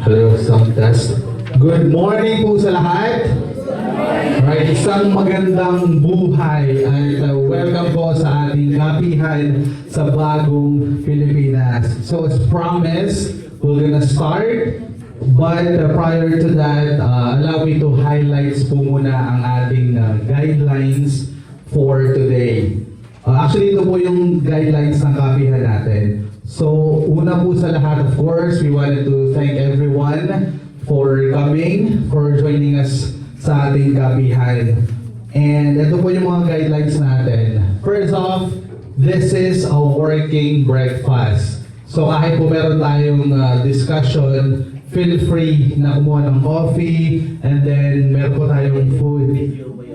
Hello, sound test. Good morning po sa lahat. Alright, isang magandang buhay at welcome po sa ating kapihan sa bagong Pilipinas. So as promised, we're gonna start. But prior to that, allow me to highlight po muna ang ating guidelines for today. Actually, ito po yung guidelines ng kapihan natin. So, una po sa lahat, of course, we wanted to thank everyone for coming, for joining us sa ating kapihan. And ito po yung mga guidelines natin. First off, this is a working breakfast. So, kahit po meron tayong discussion, feel free na kumuha ng coffee, and then meron po tayong food.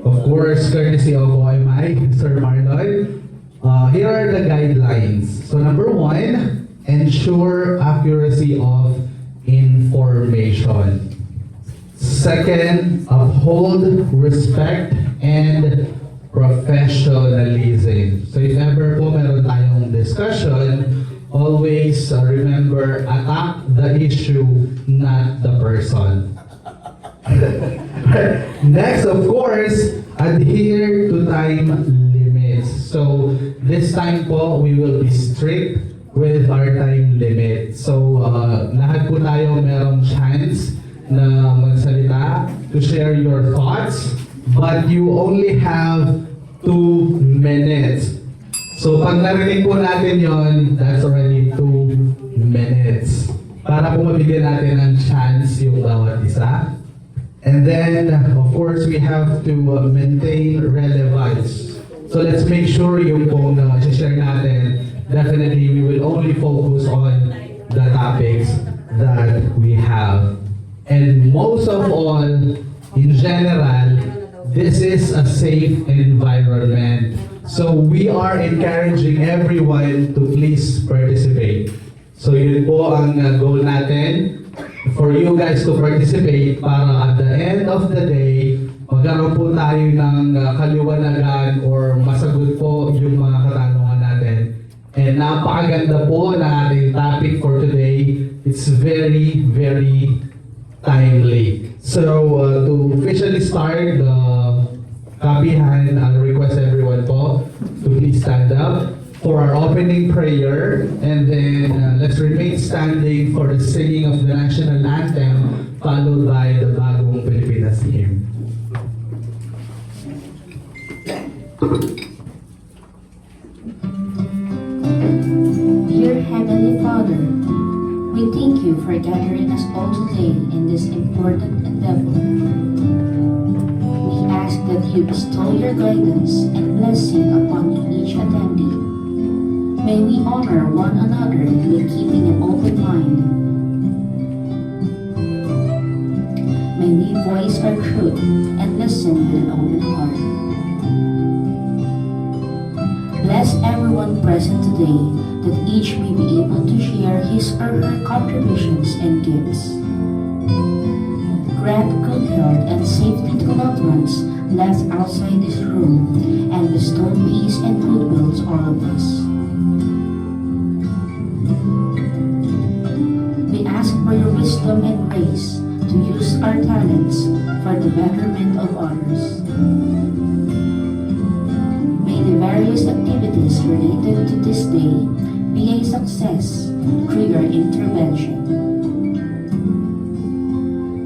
Of course, courtesy of OMI, Sir Marlon. Here are the guidelines. So number 1, ensure accuracy of information. Second, uphold respect and professionalism. So if ever po meron tayong discussion, always remember, attack the issue, not the person. Next, of course, adhere to time limits. So, this time po, we will be strict with our time limit. So, lahat po tayo merong chance na magsalita, to share your thoughts, but you only have 2 minutes. So, pag narinig po natin yon, that's already 2 minutes. Para po mabigyan natin ng chance yung bawat isa. And then, of course, we have to maintain relevance. So let's make sure yung pong share natin, definitely we will only focus on the topics that we have. And most of all, in general, this is a safe environment. So we are encouraging everyone to please participate. So yun po ang goal natin, for you guys to participate para at the end of the day, magkaroon po tayo ng kaliwanagan or masagot po yung mga katanungan natin. And napakaganda po na ating topic for today. It's very, very timely. So to officially start the kapihan, I'll request everyone po to please stand up for our opening prayer, and then let's remain standing for the singing of the national anthem, followed by the Bagong Pilipinas hymn. Dear Heavenly Father, we thank you for gathering us all today in this important endeavor. We ask that you bestow your guidance and blessing upon each attendee. May we honor one another by keeping an open mind. May we voice our truth and listen with an open heart. Bless everyone present today, that each may be able to share his or her contributions and gifts. Grant good health and safety to loved ones left outside this room, and bestow peace and goodwill to all of us. We ask for your wisdom and grace to use our talents for the betterment of others. May the various activities related to this day be a success through your intervention.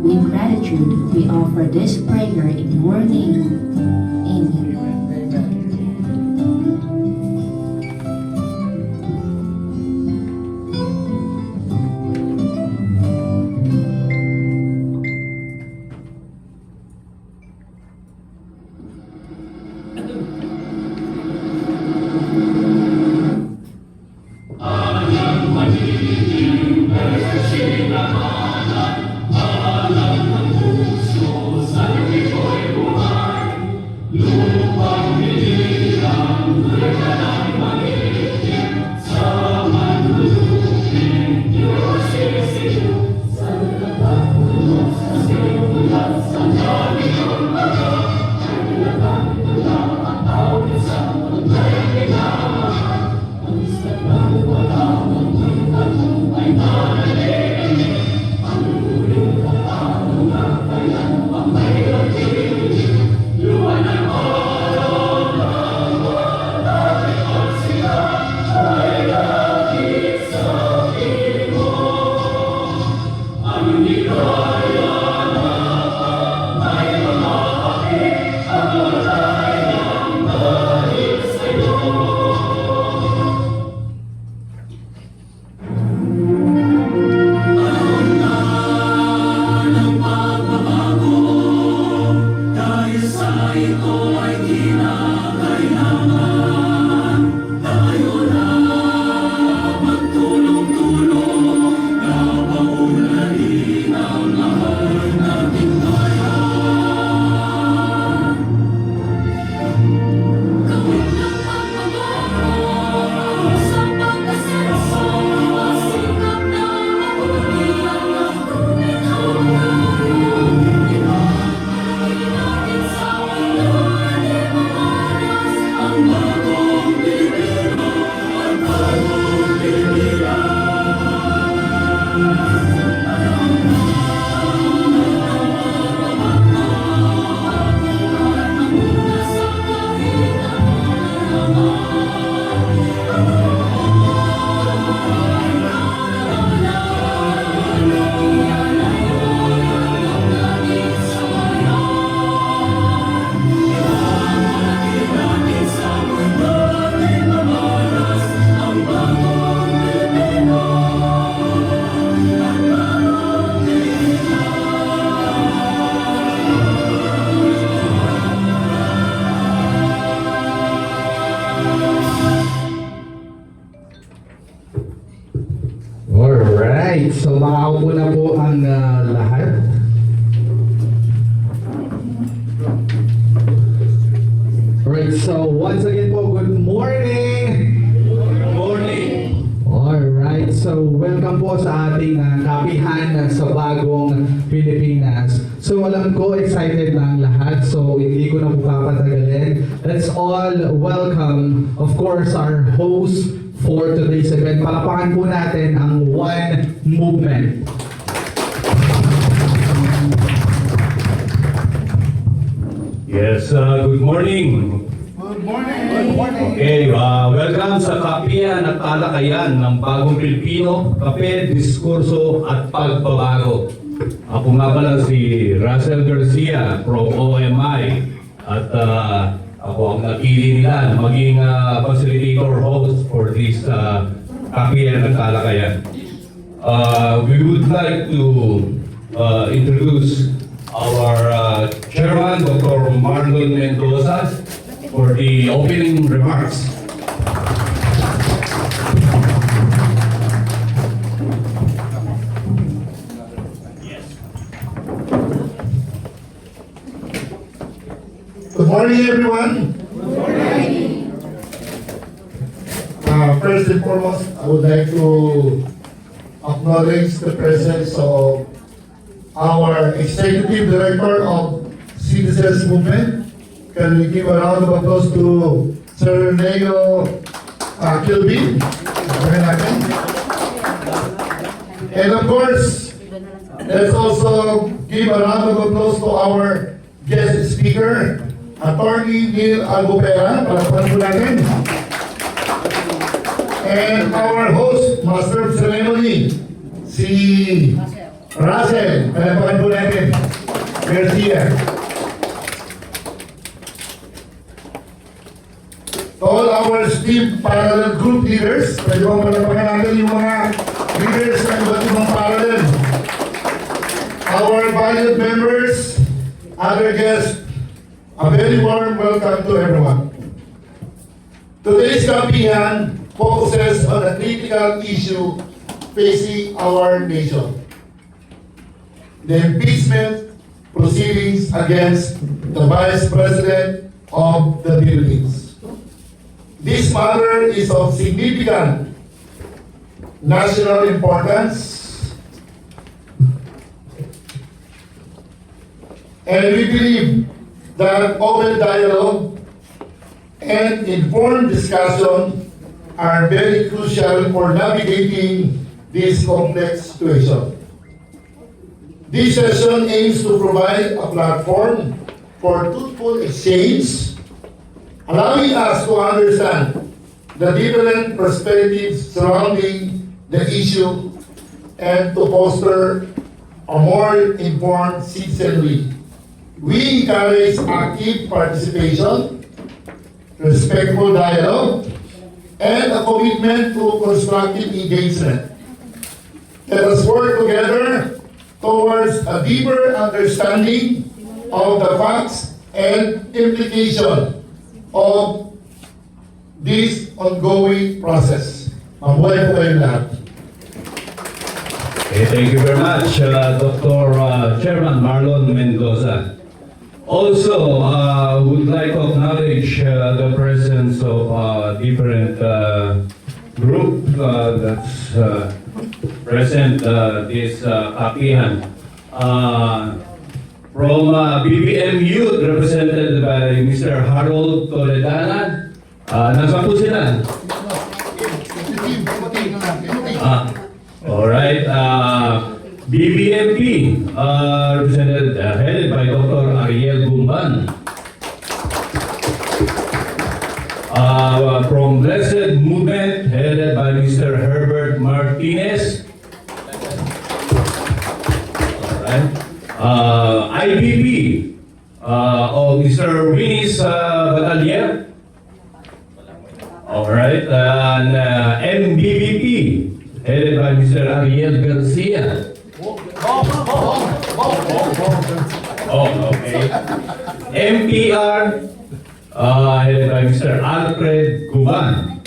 With gratitude, we offer this prayer in your name. Amen. po ang lahat. Alright, so once again po, good morning! Good morning. Alright, so welcome po sa ating kapihan sa bagong Pilipinas. So alam ko, excited na ang lahat, so hindi ko na po papatagalin. Let's all welcome, of course, our host for today's event. Palapakan po natin ang One Movement. Yes, good morning. Okay, welcome sa Kapihan at Talakayan ng Bagong Pilipino, Kape, Diskurso at Pagbabago. Ako nga pala si Russell Garcia from OMI at ako ang napili nila na maging facilitator host for this Kapihan at Talakayan. We would like to introduce our chairman, Dr. Marlon Mendoza, for the opening remarks. Good morning, everyone. First and foremost, I would like to acknowledge the presence of our Executive Director of Citizens Movement. Can we give a round of applause to Sir Leo Kilby? And of course, let's also give a round of applause to our guest speaker, Attorney Neil Albupera. Palakpakan po natin. And our host, Master of Ceremony, si Russell. Palakpakan po natin. Garcia. To all our esteemed parallel group leaders, pwede bang palakpakan natin yung mga leaders ng iba't ibang parallel. Our valued members, other guests, a very warm welcome to everyone. Today's Kapihan focuses on a critical issue facing our nation: the impeachment proceedings against the Vice President of the Philippines. This matter is of significant national importance, and we believe that open dialogue and informed discussion are very crucial for navigating this complex situation. This session aims to provide a platform for truthful exchange, allowing us to understand the different perspectives surrounding the issue and to foster a more informed citizenry. We encourage active participation, respectful dialogue, and a commitment to constructive engagement. Let us work together towards a deeper understanding of the facts and implications of this ongoing process. Mabuhay po kayong lahat. Okay, thank you very much, Dr. Chairman Marlon Mendoza. Also, would like to acknowledge the presence of different group that's present this Kapihan. From BBM Youth, represented by Mr. Harold Toledana. Nasaan po sila? Alright, BBMP, represented, headed by Dr. Ariel Gumban. From Blessed Movement, headed by Mr. Herbert Martinez. Alright. IBP, of Mr. Winnie's Batalier. Alright, and MBBP, headed by Mr. Ariel Garcia. Oh, okay. MPR, headed by Mr. Alfred Guban.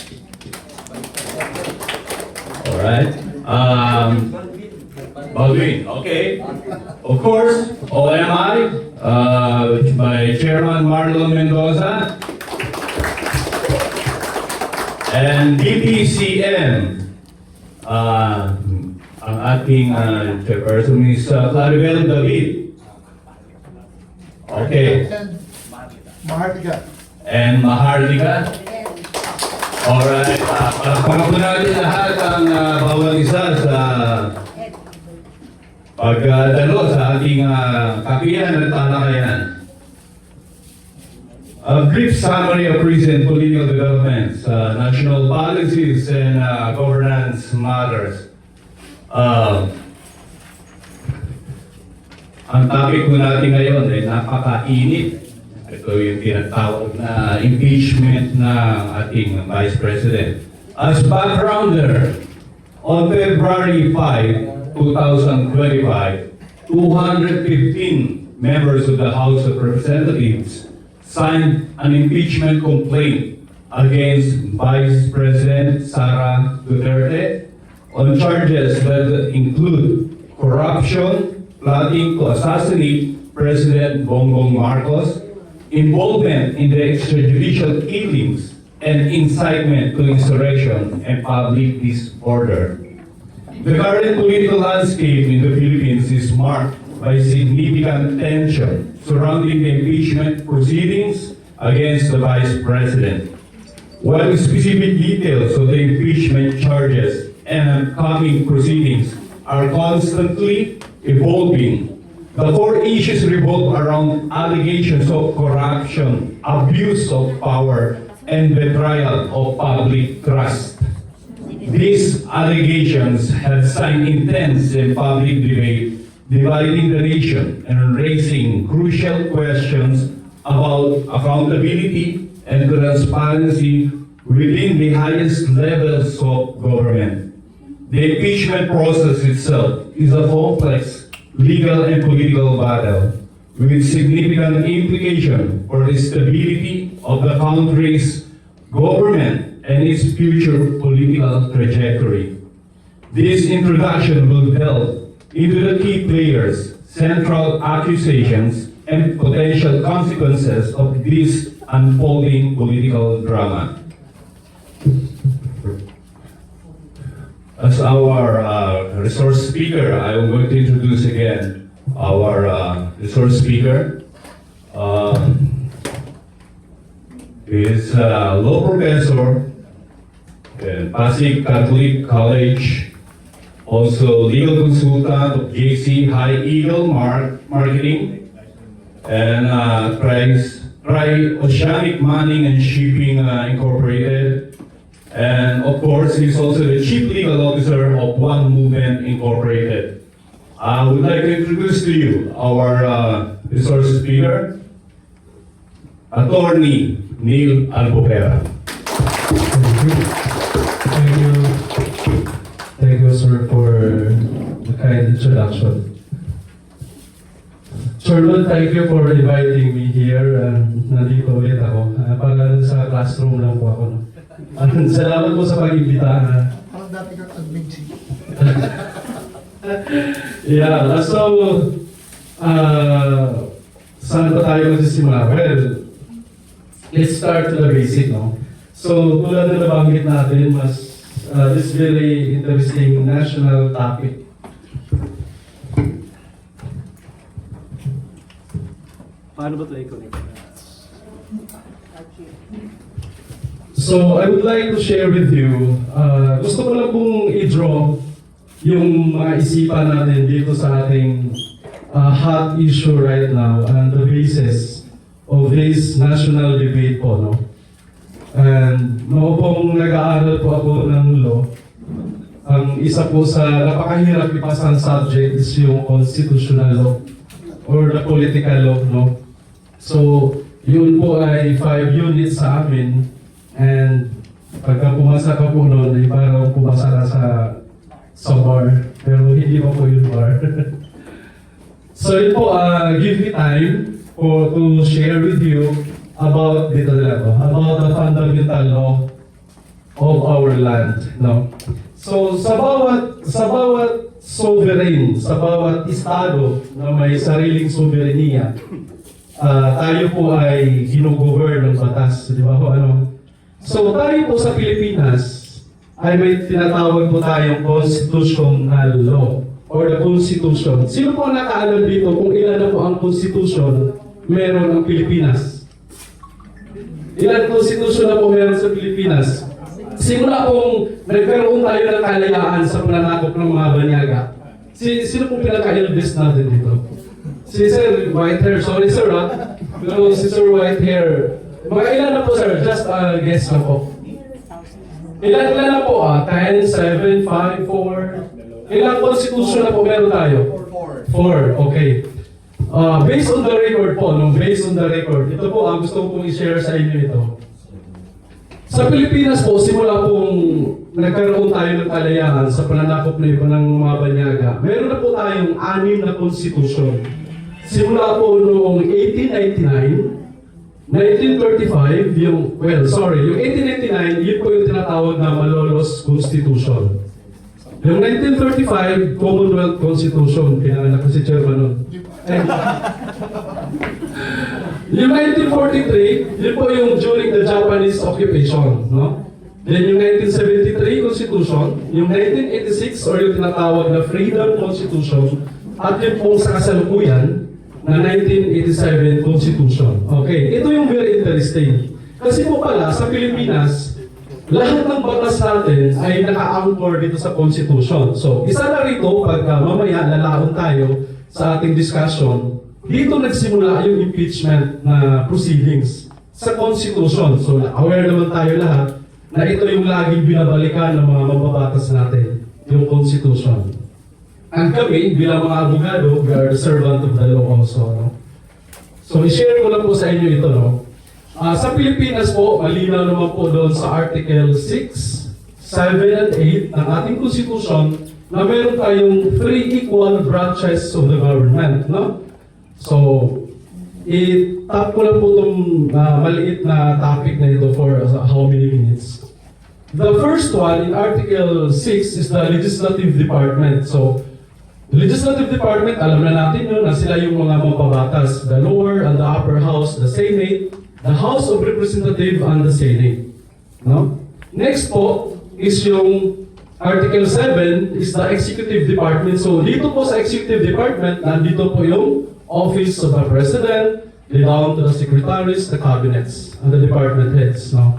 Alright. Baldwin, okay. Of course, OMI, by Chairman Marlon Mendoza. And DPCM, ang ating chairperson is Claribel David. Okay. Maharlika. And Maharlika. Alright, palakpakan po natin lahat ang bawat isa sa pagdalo sa ating kapihan at talakayan. A brief summary of recent political developments, national policies, and governance matters. Ang topic po natin ngayon ay napakainit. Ito yung tinatawag na impeachment ng ating Vice President. As backgrounder, on February 5, 2025, 215 members of the House of Representatives signed an impeachment complaint against Vice President Sara Duterte on charges that include corruption, plotting to assassinate President Bongbong Marcos, involvement in the extrajudicial killings, and incitement to insurrection and public disorder. The current political landscape in the Philippines is marked by significant tension surrounding the impeachment proceedings against the Vice President. While specific details of the impeachment charges and upcoming proceedings are constantly evolving, the core issues revolve around allegations of corruption, abuse of power, and betrayal of public trust. These allegations have signed intense and public debate, dividing the nation and raising crucial questions about accountability and transparency within the highest levels of government. The impeachment process itself is a complex legal and political battle with significant implication for the stability of the country's government and its future political trajectory. This introduction will delve into the key players, central accusations, and potential consequences of this unfolding political drama. As our resource speaker, I am going to introduce again our resource speaker. He is a law professor in Pasig Catholic College, also legal consultant of JC High Eagle Marketing, and Tri-Oceanic Mining and Shipping Incorporated. And of course, he's also the Chief Legal Officer of One Movement Incorporated. I would like to introduce to you our resource speaker, Attorney Neil Albufera. Thank you, sir, for the kind introduction. Chairman, thank you for inviting me here. Nandito ulit ako. Para sa classroom lang po ako. No? Salamat po sa pag-imbita. Parang dati kang admin chief. Yeah, so, saan ba tayo magsisimula? Well, let's start to the basic, no? So, tulad na nabanggit natin, this very interesting national topic. Paano ba ito i-connect? So, I would like to share with you, gusto ko lang pong i-draw yung mga isipan natin dito sa ating hot issue right now and the basis of this national debate po, no? And noong pong nag-aaral po ako ng law, ang isa po sa napakahirap ipasang subject is yung constitutional law or the political law, no? So, yun po ay 5 units sa amin. And pagka pumasa ka po noon, ay parang pumasa ka sa bar. Pero hindi pa po yung bar. So yun po, give me time to share with you about about the fundamental law of our land. No? So sa bawat sovereign sa bawat estado na may sariling soberenya. Tayo po ay ginugovern ng batas, di ba? So tayo po sa Pilipinas ay may tinatawag po tayong constitutional law or the Constitution. Sino po ang nakaalam dito kung ilan na po ang Constitution meron ang Pilipinas? Ilan Constitution na po meron sa Pilipinas? Simula pong nagkaroon tayo ng kalayaan sa pananakop ng mga banyaga. Sino pong pinaka-eldest natin dito? Si Sir Whitehair, sorry sir pero si Sir Whitehair, mga ilan na po sir? Just guess na po. Ilan na po 10, 7, 5, 4. Ilang constitution na po meron tayo? 4, okay. Based on the record po, based on the record, ito po ang gusto ko pong i-share sa inyo ito. Sa Pilipinas po, simula pong nagkaroon tayo ng kalayaan sa pananakop na iba ng mga banyaga, meron na po tayong 6 na constitution. Simula po noong 1899, 1935, yung 1899, yun po yung tinatawag na Malolos Constitution. Yung 1935, Commonwealth Constitution, pinanganak ko si Chairman nun. Yung 1943, yun po yung during the Japanese occupation, no? Then yung 1973 Constitution, yung 1986 or yung tinatawag na Freedom Constitution, at yun po sa kasalukuyan na 1987 Constitution. Okay, ito yung very interesting. Kasi po pala, sa Pilipinas, lahat ng batas natin ay naka-anchor dito sa Constitution. So, isa na rito, pag mamaya lalaon tayo sa ating discussion, dito nagsimula yung impeachment na proceedings sa Constitution. So, aware naman tayo lahat na ito yung laging binabalikan ng mga mababatas natin, yung Constitution. And kami, bilang mga abogado, we are the servant of the law also. No? So, i-share ko lang po sa inyo ito. No? Sa Pilipinas po, malinaw naman po doon sa Article 6, 7, and 8 ng ating Constitution na meron tayong 3 equal branches of the government. No? So, i-tap ko lang po itong maliit na topic na ito for how many minutes. The first one, in Article 6, is the Legislative Department. So, the Legislative Department, alam na natin yun, na sila yung mga mapabatas. The lower and the upper house, the Senate, the House of Representatives, and the Senate. No? Next po, is yung Article 7, is the Executive Department. So, dito po sa Executive Department, nandito po yung Office of the President, down to the Secretaries, the Cabinets, and the Department Heads. No?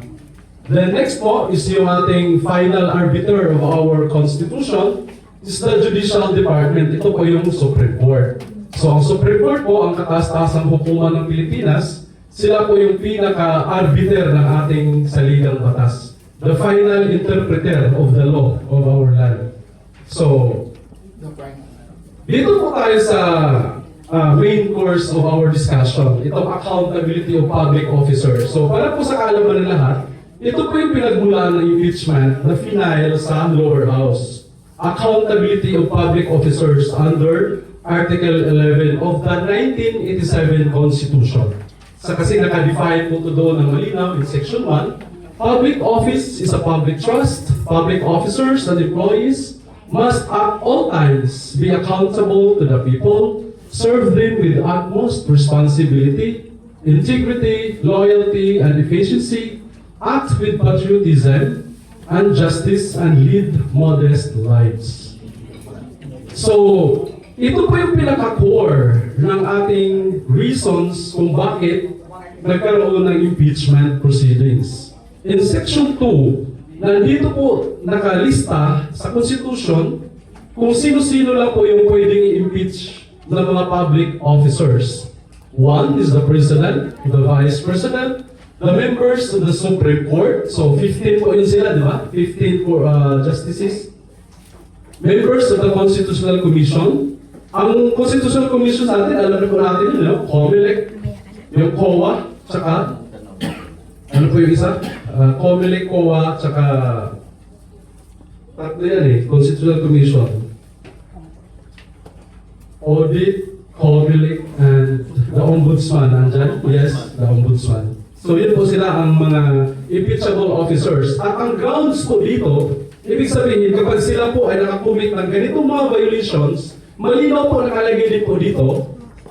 Then next po, is yung ating final arbiter of our Constitution, is the Judicial Department. Ito po yung Supreme Court. So, ang Supreme Court po, ang kataas-taasang hukuman ng Pilipinas, sila po yung pinaka-arbiter ng ating saligang batas. The final interpreter of the law of our land. So, dito po tayo sa main course of our discussion, itong accountability of public officers. So, para po sa kaalaman ng lahat, ito po yung pinagmulan ng impeachment na final sa lower house. Accountability of public officers under Article 11 of the 1987 Constitution. Kasi naka-define po ito doon ng malinaw in Section 1, public office is a public trust. Public officers and employees must at all times be accountable to the people, serve them with utmost responsibility, integrity, loyalty, and efficiency, act with patriotism and justice, and lead modest lives. So, ito po yung pinaka-core ng ating reasons kung bakit nagkaroon ng impeachment proceedings. In Section 2, nandito po nakalista sa Constitution kung sino-sino lang po yung pwedeng i-impeach ng mga public officers. One is the President, the Vice President, the members of the Supreme Court. So 15 po yun sila, di ba? 15 justices. Members of the Constitutional Commission. Ang Constitutional Commission natin, alam na po natin yun, no? COMELEC, yung COA, tsaka, ano po yung isa? COMELEC, COA, tsaka, tatlo yan eh, Constitutional Commission. Audit, COMELEC, and the Ombudsman, nandyan? Yes, the Ombudsman. So yun po sila ang mga impeachable officers. At ang grounds po dito Ibig sabihin, kapag sila po ay nakakumit ng ganitong mga violations, malinaw po nakalagay din po dito,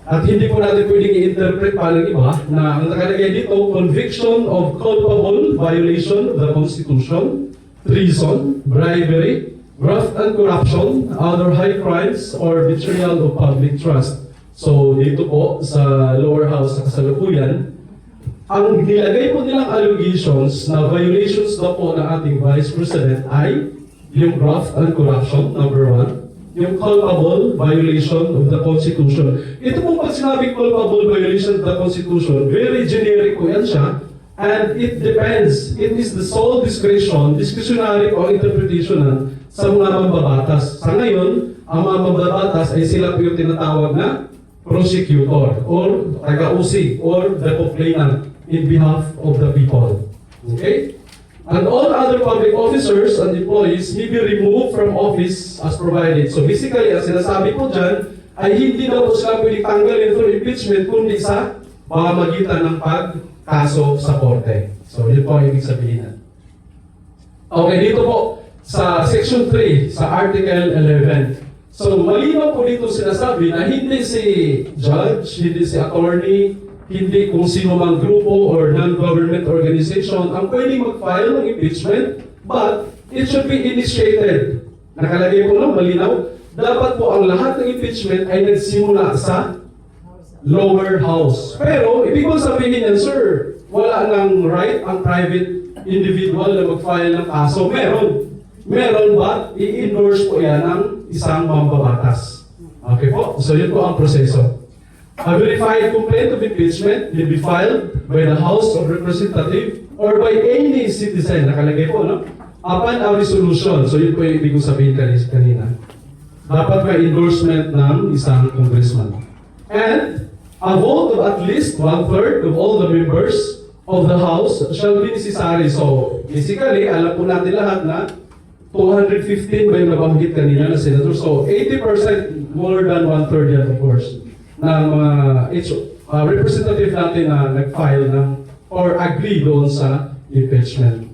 at hindi po natin pwedeng i-interpret pa ng iba, na ang nakalagay dito, conviction of culpable violation of the Constitution, treason, bribery, graft and corruption, other high crimes, or betrayal of public trust. So dito po sa lower house sa kasalukuyan, ang nilagay po nilang allegations na violations na po ng ating Vice President ay yung graft and corruption, number 1, yung culpable violation of the Constitution. Ito po pag sinabing culpable violation of the Constitution, very generic po yan siya, and it depends. It is the sole discretionary o interpretation sa mga mambabatas. Sa ngayon, ang mga mambabatas ay sila po yung tinatawag na prosecutor or taga-usig or the complainant in behalf of the people. Okay? And all other public officers and employees may be removed from office as provided. So basically, ang sinasabi po dyan, ay hindi daw po sila pwedeng tanggalin through impeachment kundi sa pamamagitan ng pagkaso sa korte. So yun po ang ibig sabihin. Okay, dito po sa Section 3, sa Article 11. So malinaw po dito sinasabi na hindi si judge, hindi si attorney, hindi kung sino mang grupo or non-government organization ang pwedeng mag-file ng impeachment, but it should be initiated. Nakalagay po ng malinaw, dapat po ang lahat ng impeachment ay nagsimula sa lower house. Pero, ibig ko sabihin yan, sir, wala nang right ang private individual na mag-file ng kaso. Meron, but i-endorse po yan ng isang mambabatas. Okay po? So, yun po ang proseso. A verified complaint of impeachment will be filed by the House of Representatives or by any citizen. Nakalagay po, no? Upon a resolution. So, yun po yung ibig kong sabihin kanina. Dapat may endorsement ng isang congressman. And a vote of at least 1/3 of all the members of the House shall be necessary. So, basically, alam po natin lahat na 215 ba yung nabanggit kanina na senator. So, 80% more than 1/3 yan, of course, ng mga representative natin na nag-file ng or agree doon sa impeachment.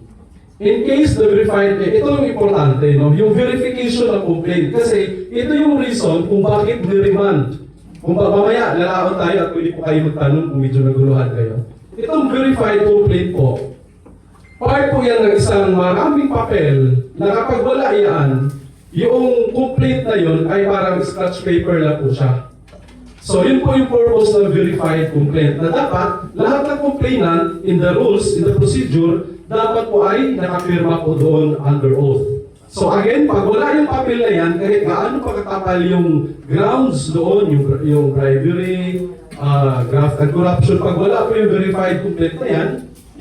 In case the verified, ito yung importante, no? Yung verification ng complaint. Kasi ito yung reason kung bakit ni-remand. Kung mamaya, lalaon tayo at pwede po kayo magtanong kung medyo naguluhan kayo. Itong verified complaint po, part po yan ng isang maraming papel na kapag wala yan, yung complaint na yun ay parang scratch paper lang po siya. So yun po yung purpose ng verified complaint na dapat lahat ng complainant in the rules, in the procedure, dapat po ay nakapirma po doon under oath. So again, pag wala yung papel na yan, kahit gaano pa katapal yung grounds doon, yung bribery, graft and corruption, pag wala po yung verified complaint na yan,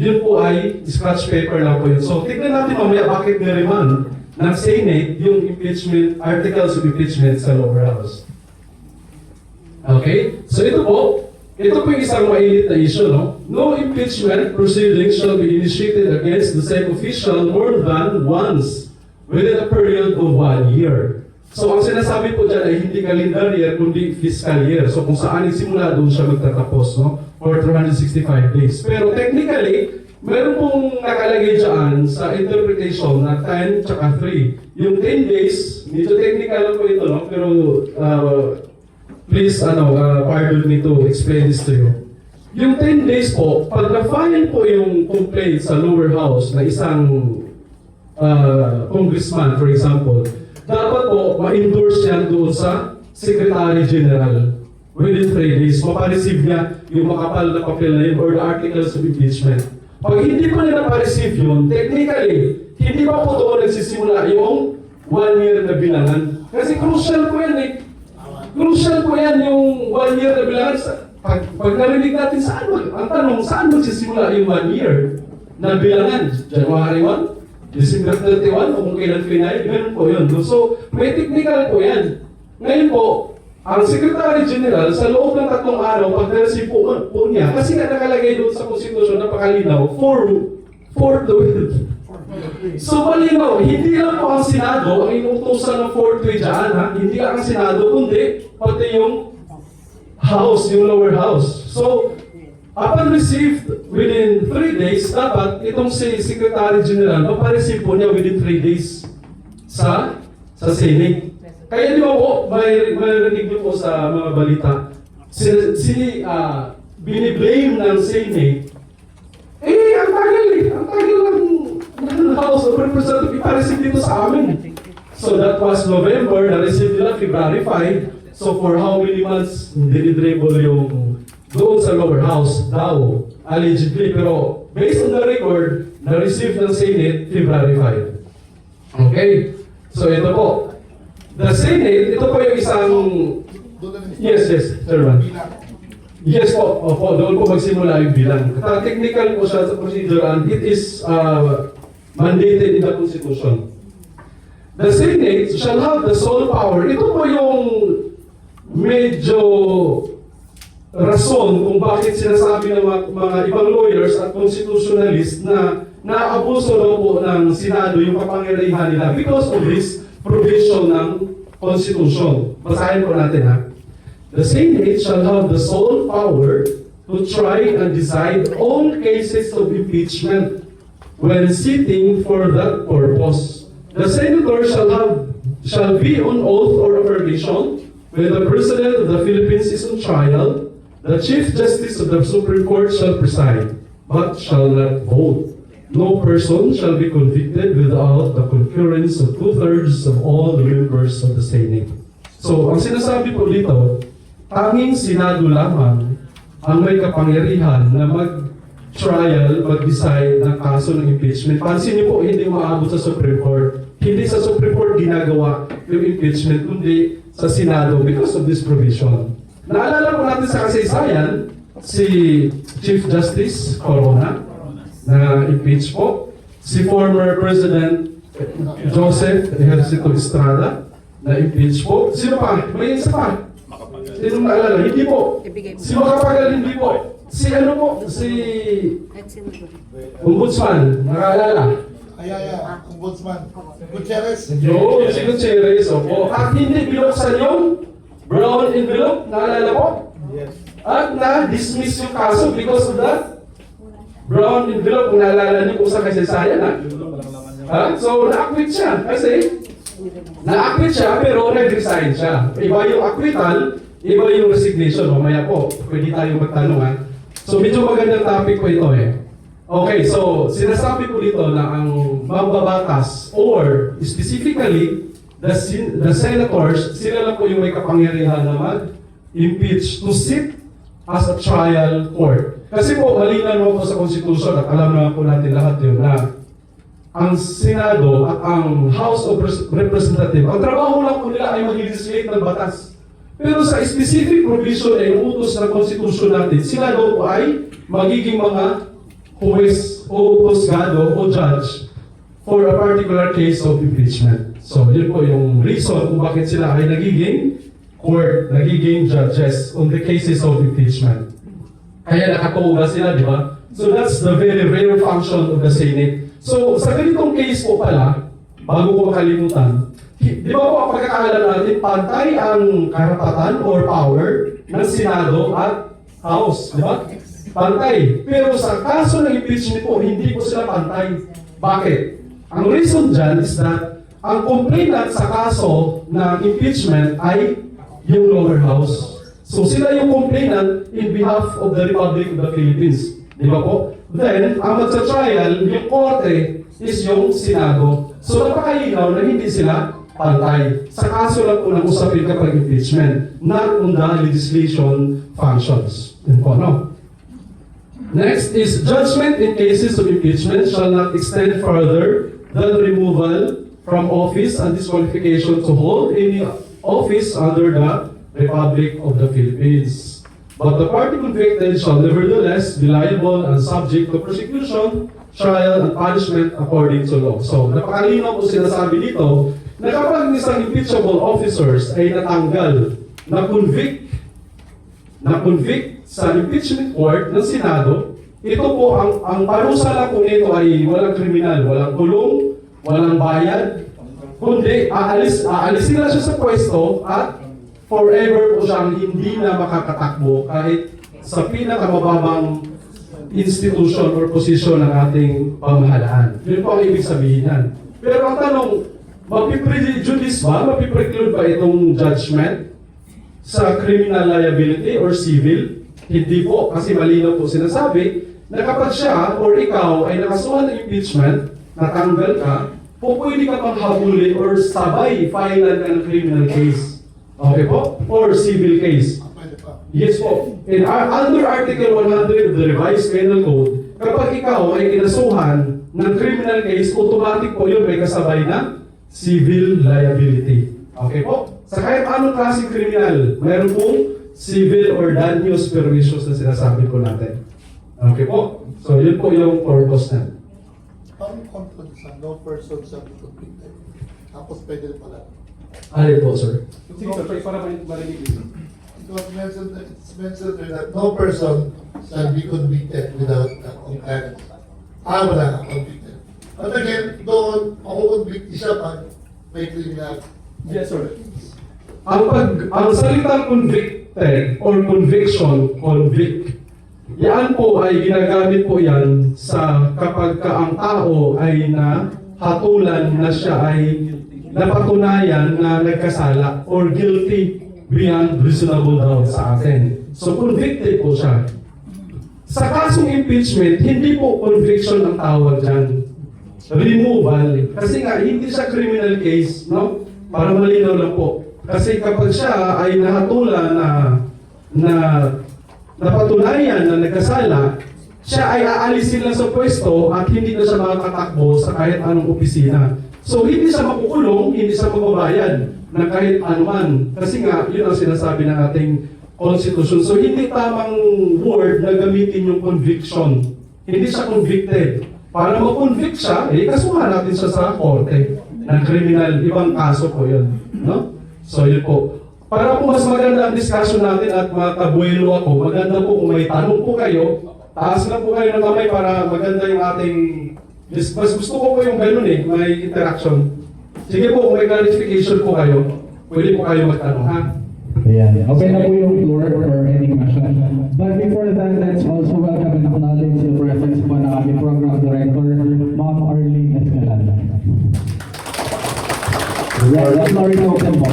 yun po ay scratch paper lang po yun. So tignan natin mamaya bakit niremand ng Senate yung impeachment, articles of impeachment sa lower house. Okay? So ito po yung isang mainit na issue, no? No impeachment proceedings shall be initiated against the same official more than once within a period of 1 year. So ang sinasabi po dyan ay hindi calendar year, kundi fiscal year. So kung saan simula doon siya magtatapos, no? For 365 days. Pero technically, meron pong nakalagay dyan sa interpretation na 10 tsaka 3. Yung 10 days, medyo technical lang po ito, no? Pero please, pardon me to explain this to you. Yung 10 days po, pag na-file po yung complaint sa lower house na isang congressman, for example, dapat po ma-endorse yan doon sa Secretary General within 3 days. Mapareceive niya yung makapal na papel na yun or the articles of impeachment. Pag hindi pa niya napareceive yun, technically, hindi pa po doon nagsisimula yung 1 year na bilangan. Kasi crucial po yan eh. Crucial po yan yung 1 year na bilangan. Pag narinig natin saan ang tanong, saan magsisimula yung 1 year na bilangan? January 1? December 31? O kung kailan final? Ganun po yun. So, may technical po yan. Ngayon po, ang Secretary General, sa loob ng 3 araw, pag na-receive po niya, kasi nga nakalagay doon sa Konstitusyon, napakalinaw, 4 to 12. So malinaw, hindi lang po ang Senado ang inuutosan ng 4th way dyan, ha? Hindi lang ang Senado, kundi pati yung House, yung lower house. So, upon received within 3 days, dapat itong si Secretary General, mapareceive po niya within 3 days sa Senate. Kaya di ba po, may rinig niyo po sa mga balita, biniblame ng Senate, ang tagal ng House of Representatives ipareceive dito sa amin. So that was November, na-receive nila February 5. So for how many months, dinidribble yung doon sa lower house daw, allegedly. Pero based on the record, na-receive ng Senate February 5. Okay? So ito po. The Senate, ito po yung isang... Yes, Chairman. Yes po, opo, doon po magsimula yung bilang. Technical po siya sa procedure and it is mandated in the Constitution. The Senate shall have the sole power. Ito po yung medyo rason kung bakit sinasabi ng mga ibang lawyers at constitutionalists na naabuso daw po ng Senado yung kapangyarihan nila because of this provision ng Constitution. Basahin po natin ha. The Senate shall have the sole power to try and decide all cases of impeachment when sitting for that purpose. The senator shall be on oath or affirmation when the President of the Philippines is on trial. The Chief Justice of the Supreme Court shall preside, but shall not vote. No person shall be convicted without the concurrence of 2/3 of all the members of the Senate. So, ang sinasabi po dito, tanging Senado lamang ang may kapangyarihan na mag-trial, mag-decide ng kaso ng impeachment. Pansin niyo po, hindi maabot sa Supreme Court. Hindi sa Supreme Court ginagawa yung impeachment, kundi sa Senado because of this provision. Naalala po natin sa kasaysayan, si Chief Justice Corona, na impeach po, si former President Joseph Ejercito Estrada, na impeach po. Sino pa? May isa pa. Sino naalala? Hindi po. Si Macapagal, hindi po. Si ano po? Si Ombudsman, nakaalala? Ombudsman. Gutierrez. Yo, si Gutierrez, opo. At hindi binuksan yung brown envelope, naalala po? Yes. At na-dismiss yung kaso because of that brown envelope, kung naalala niyo po sa kasaysayan, ha? So, na-acquit siya. Kasi, na-acquit siya, pero nag-resign siya. Iba yung acquittal, iba yung resignation. Mamaya po, pwede tayo magtanong, ha? So, medyo magandang topic po ito, eh. Okay, so, sinasabi ko dito na ang mambabatas, or specifically, the senators, sila lang po yung may kapangyarihan na mag-impeach to sit as a trial court. Kasi po, malinaw naman po sa Constitution at alam naman po natin lahat yun na ang Senado at ang House of Representatives, ang trabaho lang po nila ay mag-legislate ng batas. Pero sa specific provision ay utos ng Constitution natin, sila daw po ay magiging mga huwes o husgado o judge for a particular case of impeachment. So, yun po yung reason kung bakit sila ay nagiging court, nagiging judges on the cases of impeachment. Kaya nakatuwa sila, di ba? So that's the very rare function of the Senate. So sa ganitong case po pala, bago ko makalimutan, di ba po ang pagkakaalam natin, pantay ang karapatan or power ng Senado at House, di ba? Pantay. Pero sa kaso ng impeachment po, hindi po sila pantay. Bakit? Ang reason dyan is that ang complainant sa kaso ng impeachment ay yung lower house. So sila yung complainant in behalf of the Republic of the Philippines. Di ba po? Then, ang magsa-trial, yung korte is yung Senado. So napakahinaw na hindi sila pantay. Sa kaso lang po ng usapin kapag impeachment, not on the legislation functions. Yun po, no? Next is judgment in cases of impeachment shall not extend further than removal from office and disqualification to hold any office under the Republic of the Philippines. But the party convicted shall nevertheless be liable and subject to prosecution, trial, and punishment according to law. So, napakalinaw po sinasabi dito na kapag isang impeachable officers ay natanggal, na-convict sa impeachment court ng Senado, ito po, ang parusa lang po nito ay walang kriminal, walang kulong, walang bayad, kundi aalisin na siya sa pwesto at forever po siyang hindi na makakatakbo kahit sa pinakamababang institution or posisyon ng ating pamahalaan. Yun po ang ibig sabihin yan. Pero ang tanong, mapiprejudice ba, mapipreclude ba itong judgment sa criminal liability or civil? Hindi po, kasi malinaw po sinasabi na kapag siya or ikaw ay nakasuhan ng impeachment, natanggal ka, po pwede ka pang habulin or sabay filean ka ng criminal case. Okay po? Or civil case. Yes po. In under Article 100 of the Revised Penal Code, kapag ikaw ay kinasuhan ng criminal case, automatic po yun may kasabay na civil liability. Okay po? Sa kahit anong klaseng kriminal, meron pong civil or dangerous permissions na sinasabi po natin. Okay po? So yun po yung purpose na. Paano confident sa no person shall be convicted? Tapos pwede pala. Alin po, sir? Sige, sir, para marinig dito. It's mentioned there that no person shall be convicted without concurrence. Wala ka convicted. But again, doon, makukonvict siya pag may criminal. Yes, sir. Ang salitang convicted or conviction, convict, yan po ay ginagamit po yan sa kapag ka ang tao ay nahatulan na siya ay napatunayan na nagkasala or guilty beyond reasonable doubt sa atin. So convicted po siya. Sa kasong impeachment, hindi po conviction ang tawag dyan. Removal. Kasi nga, hindi siya criminal case, no? Para malinaw lang po. Kasi kapag siya ay nahatulan na napatunayan na nagkasala, siya ay aalisin lang sa pwesto at hindi na siya makakatakbo sa kahit anong opisina. So hindi siya makukulong, hindi siya magbabayad ng kahit anuman. Kasi nga, yun ang sinasabi ng ating Constitution. So hindi tamang word na gamitin yung conviction. Hindi siya convicted. Para ma-convict siya, kasuhan natin siya sa korte ng criminal. Ibang kaso po yun. No? So yun po. Para po mas maganda ang discussion natin at matabuelo ako, maganda po kung may tanong po kayo, taas na po kayo ng kamay para maganda yung ating... Mas gusto ko po yung ganun may interaction. Sige po, kung may clarification po kayo, pwede po kayo magtanong, ha? Ayan. Open na po yung floor for any question. But before that, let's also welcome and acknowledge the presence po ng aming program director, Ma'am Arlene Escalada. The floor is open po.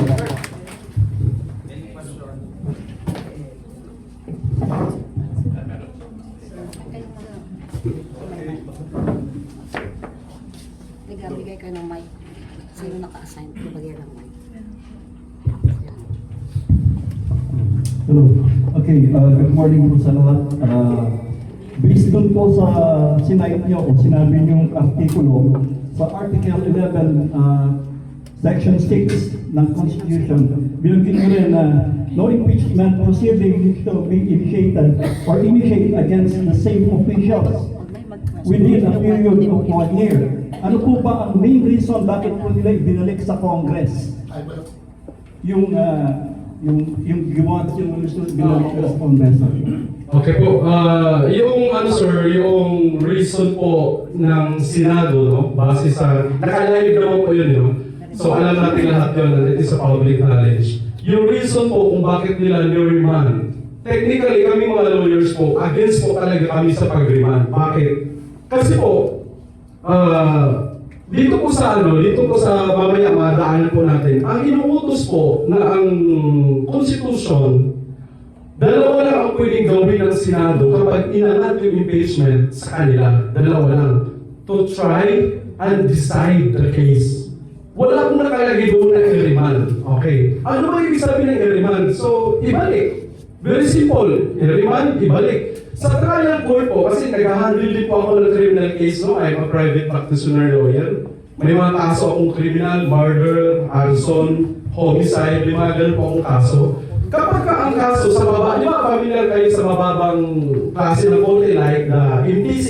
Bigay ka ng mic. Sino naka-assign? Bigay ng mic. Hello. Okay, good morning po sa lahat. Based dun po sa sinabi niyo o sinabi niyong artikulo sa Article 11, Section 6 ng Constitution, binanggit niyo rin na no impeachment proceeding shall be initiated or initiate against the same officials within a period of 1 year. Ano po ba ang main reason bakit po nila ibinalik sa Congress? Yung ginawa yung binalik nila sa Congress. Okay po. Yung ano sir, yung reason po ng Senado, no? Base sa... Nakalive naman po yun, no? So alam natin lahat yun, and it is a public knowledge. Yung reason po kung bakit nila ni-remand, technically kami mga lawyers po, against po talaga kami sa pag-remand. Bakit? Kasi po, dito po sa mamaya madaanan po natin, ang inuutos po na ang Constitution, dalawa lang ang pwedeng gawin ng Senado kapag inangat yung impeachment sa kanila. Dalawa lang. To try and decide the case. Wala akong nakalagay doon na i-remand. Okay. Ano ba ibig sabihin ng i-remand? So, ibalik. Very simple. I-remand, ibalik. Sa trial court po, kasi nag-handle din po ako ng criminal case, no? I'm a private practitioner lawyer. May mga kaso akong criminal, murder, arson, homicide, may mga ganun po akong kaso. Kapag ka ang kaso sa baba, di ba familiar kayo sa mababang klase ng korte like the MTC?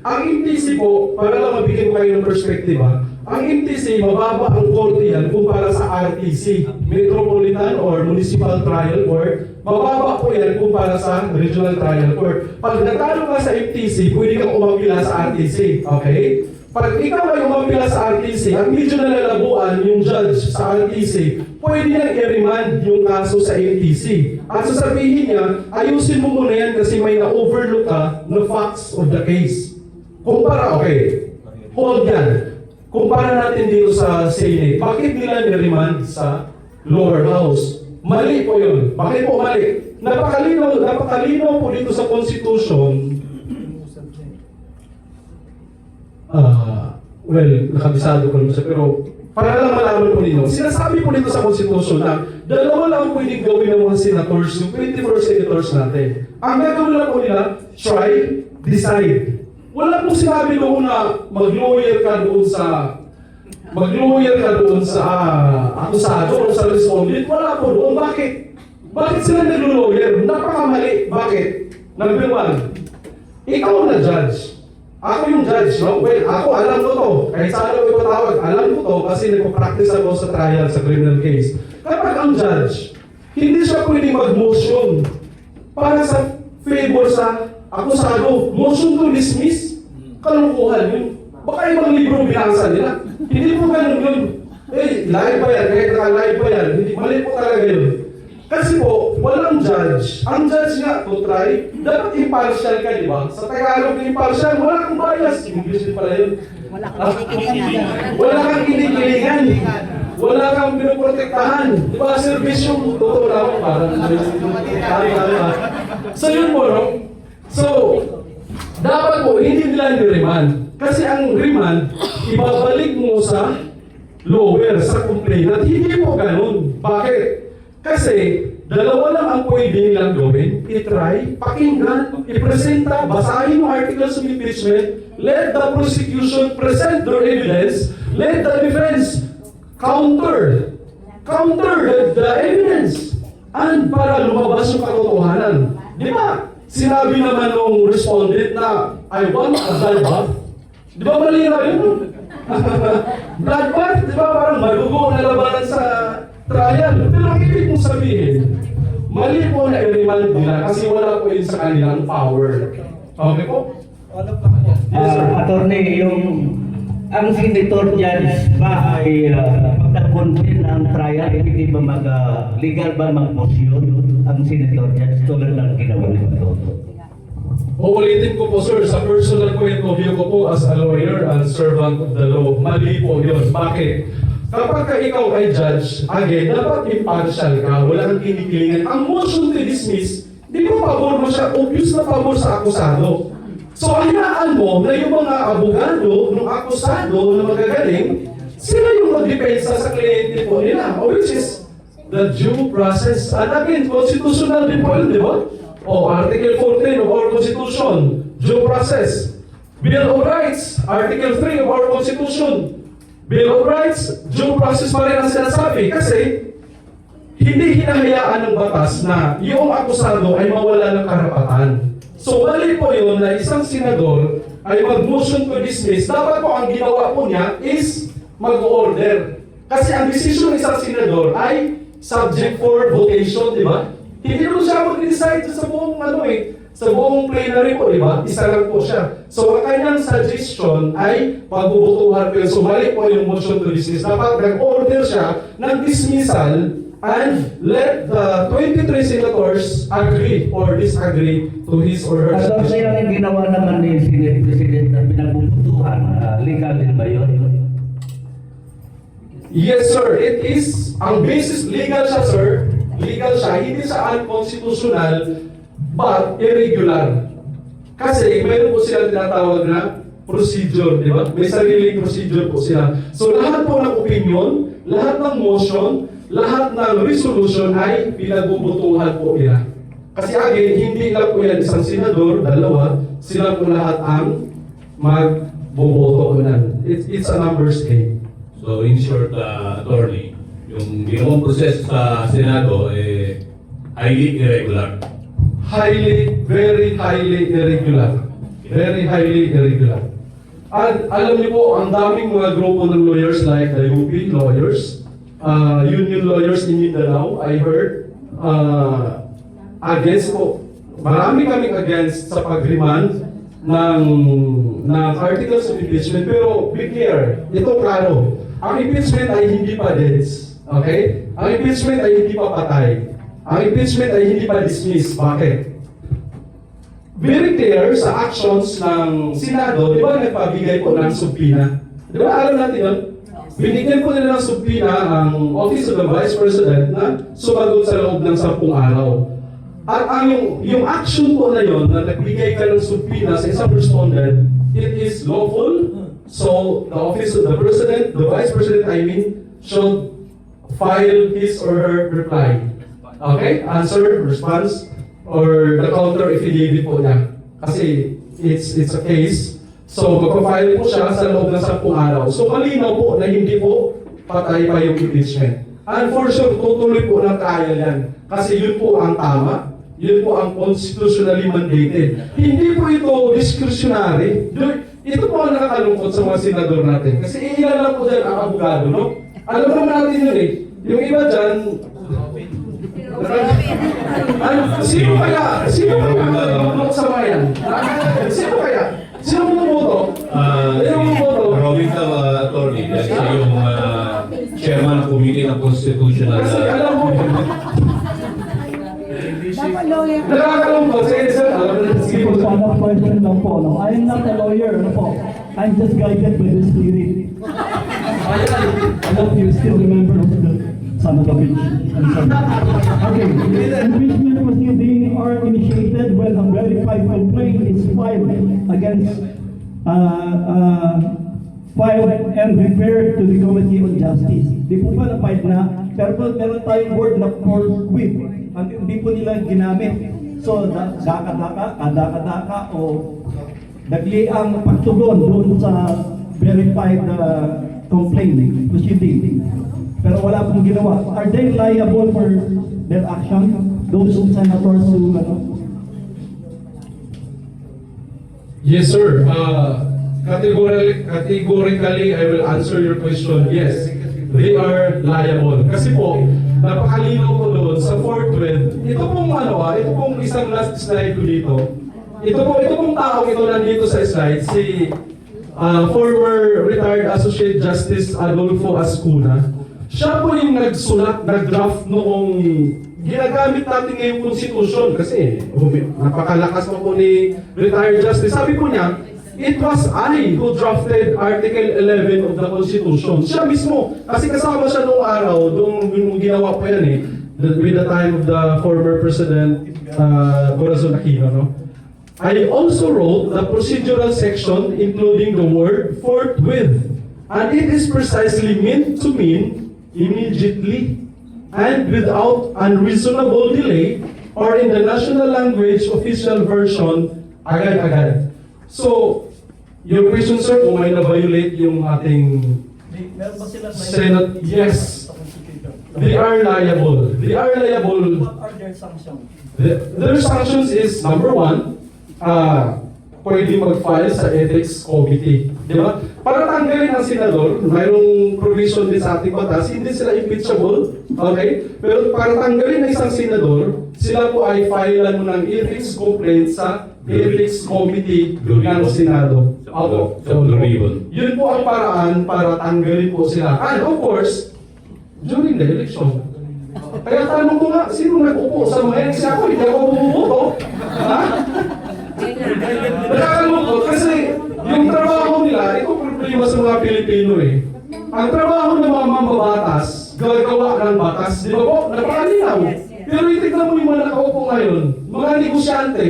Ang MTC po, para lang mabigyan ko kayo ng perspektiba, ang MTC, mababa ang korte yan kumpara sa RTC, Metropolitan or Municipal Trial Court. Mababa po yan kumpara sa Regional Trial Court. Pag natalo ka sa MTC, pwede kang umapila sa RTC. Okay? Pag ikaw ay umapila sa RTC, at medyo nalalabuan yung judge sa RTC, pwede niyang i-remand yung kaso sa MTC. At sasabihin niya, ayusin mo muna yan kasi may na-overlook ka na facts of the case. Kumpara, okay, hold yan. kumpara natin dito sa Senate, bakit nila niremand sa lower house? Mali po yun. Bakit po mali? Napakalinaw po dito sa Constitution. Well, nakabisado ko lang siya, pero para lang malaman po ninyo, sinasabi po dito sa Constitution na dalawa lang ang pwedeng gawin ng mga senators, yung 24 senators natin. Ang gagawin lang po nila, try, decide. Wala pong sinabi doon na mag-lawyer ka doon sa akusado o sa respondent. Wala po doon. Bakit? Bakit sila nag-lawyer? Napakamali. Bakit? Number one, ikaw na judge. Ako yung judge, no? Well, ako alam ko to. Kahit saan ako ipatawag, alam ko to kasi nagpa-practice ako sa trial sa criminal case. Kapag ang judge, hindi siya pwedeng mag-motion para sa favor sa akusado. Motion to dismiss, kalukuhan yun. Baka ibang libro binasa nila. Hindi po ganun yun. Eh, live pa yan, kahit naka-live pa yan. Hindi, mali po talaga yun. Kasi po, walang judge. Ang judge nga, to try, dapat impartial ka, di ba? Sa Tagalog na impartial, wala kang bias. English din pala yun. Wala kang kinikilingan. Wala kang pinoprotektahan. Di ba, service yung totoo lang, parang so yun po, no? So, dapat po, hindi nila niremand. Kasi ang remand, ibabalik mo sa lower, sa complainant. Hindi po ganun. Bakit? Kasi, dalawa lang ang pwede nilang gawin. I-try, pakinggan, i-presenta, basahin yung articles of impeachment, let the prosecution present their evidence, let the defense counter the evidence. And para lumabas yung katotohanan. Di ba? Sinabi naman ng respondent na, I want a blood bath. Di ba mali na yun? Blood bath, di ba parang magugo na labanan sa trial. Pero ang ibig mong sabihin, mali po na i-remand nila kasi wala po yun sa kanilang power. Okay po? Yes, sir. Attorney, ang senator judge ba ay magkakonvene ng trial, hindi ba legal ba mag-motion ang senator judge tulad ng ginawa nito? Uulitin ko po, sir, sa personal point of view ko po as a lawyer and servant of the law, mali po yun. Bakit? Kapag ka ikaw ay judge, again, dapat impartial ka, wala kang kinikilingan. Ang motion to dismiss, di ba pabor mo siya, obvious na pabor sa akusado. So, hayaan mo na yung mga abogado ng akusado na magagaling, sila yung magdepensa sa kliyente po nila, which is the due process. And again, constitutional din po yun, di ba? O Article 14 of our Constitution, due process. Bill of Rights, Article 3 of our Constitution. Bill of Rights, due process pa rin ang sinasabi kasi hindi hinahayaan ng batas na yung akusado ay mawala ng karapatan. So mali po yun na isang senador ay mag-motion to dismiss. Dapat po ang ginawa po niya is mag-order. Kasi ang decision ng isang senador ay subject for votation, di ba? Hindi naman siya mag-decide sa buong sa buong plenary po, di ba? Isa lang po siya. So, ang kanyang suggestion ay pagbubutuhan ko yun. So, mali po yung motion to dismiss. Dapat nag-order siya ng dismissal and let the 23 senators agree or disagree to his or her Ano suggestion. kaya ang ginawa naman ni Senate President na pinagbubutuhan? Legal din ba yun? Yes, sir. It is, ang basis, legal siya, sir. Legal siya. Hindi siya unconstitutional, but irregular. Kasi mayroon po sila tinatawag na procedure, di ba? May sariling procedure po sila. So lahat po ng opinion, lahat ng motion, lahat ng resolution ay pinagbubutuhan po nila. Kasi again, hindi lang po yan isang senador, dalawa, sila po lahat ang magboboto nan. It's a numbers game. So in short, attorney, yung ginawang proseso sa Senado, highly irregular. Very highly irregular. Very highly irregular. At alam niyo po, ang daming mga grupo ng lawyers like the UP lawyers, union lawyers in Mindanao, I heard, against po. Marami kaming against sa pag-remand ng articles of impeachment. Pero be clear, ito klaro, ang impeachment ay hindi pa deads. Okay? Ang impeachment ay hindi pa patay. Ang impeachment ay hindi pa dismiss. Bakit? Very clear sa actions ng Senado, di ba nagpabigay po ng subpoena? Di ba alam natin yun? Binigyan po nila ng subpoena ang Office of the Vice President na sumagot sa loob ng 10 araw. At yung action po na yun, na nagbigay ka ng subpoena sa isang respondent, it is lawful. So, the Office of the President, the Vice President, I mean, should file his or her reply. Okay? Answer, response, or the counter affidavit po niya. Kasi it's a case. So, magpa-file po siya sa loob ng 10 araw. So, malinaw po na hindi po patay pa yung impeachment. And for sure, tutuloy po ng trial yan. Kasi yun po ang tama. Yun po ang constitutionally mandated. Hindi po ito discretionary. Ito po ang nakakalungkot sa mga senador natin. Kasi ilan lang po dyan ang abogado, no? Alam naman natin yun eh. Yung iba dyan, sino kaya ang sa bayan? Sino kaya? Sino bumuboto? Sino bumuboto? Robin ka, attorney, dahil siya yung chairman ng Committee ng Constitutional. Kasi alam mo, nakakalungkot sa EDSA, alam mo na Sige po, sana question lang po. No? I am not a lawyer. Ano po? I'm just guided by the Spirit. I hope you still remember the son of a bitch. I'm sorry. Okay. Impeachment proceedings are initiated when a verified complaint is filed against filed and referred to the Committee on Justice. Di po pa na-file na, pero meron tayong word na forthwith. Hindi po nila ginamit. So, daka-daka, o nagli ang pagtugon doon sa verified complaint proceeding. Pero wala pong ginawa. Are they liable for their action? Those senators who, Yes, sir. Categorically, I will answer your question. Yes, they are liable. Kasi po, napakalinaw ko doon sa forthwith. Ito pong ito pong isang last slide ko dito. Ito pong tao ito nandito sa slide, si former retired Associate Justice Adolfo Ascuna. Siya po yung nag-draft noong ginagamit natin ngayong Constitution kasi napakalakas po ni retired Justice. Sabi po niya, it was I who drafted Article 11 of the Constitution. Siya mismo, kasi kasama siya noong araw, nung ginawa po yan with the time of the former President Corazon Aquino, no? I also wrote the procedural section including the word forthwith. And it is precisely meant to mean immediately and without unreasonable delay, or in the national language official version, agad-agad. So, your question, sir, kung may na-violate yung ating Senate, yes, they are liable. They are liable. what are their sanctions? Their sanctions is, number one, pwede mag-file sa Ethics Committee. Di ba? Para tanggalin ang senador, mayroong provision din sa ating batas, hindi sila impeachable. Okay? Pero para tanggalin ang isang senador, sila po ay filean mo ng ethics complaint sa Ethics Committee ng Senado. Opo. Sa Blue Ribbon. Yun po ang paraan para tanggalin po sila. And of course, during the election. Kaya tanong ko nga, sino nag-upo sa mga eleksyon? Ako, hindi ako bumuboto. Ha? Nakakalungkot kasi yung trabaho nila, ito problema sa mga Pilipino eh. Ang trabaho ng mga mambabatas, gagawa ng batas, di ba po? Napakalinaw. Pero itignan mo yung mga nakaupo ngayon, mga negosyante,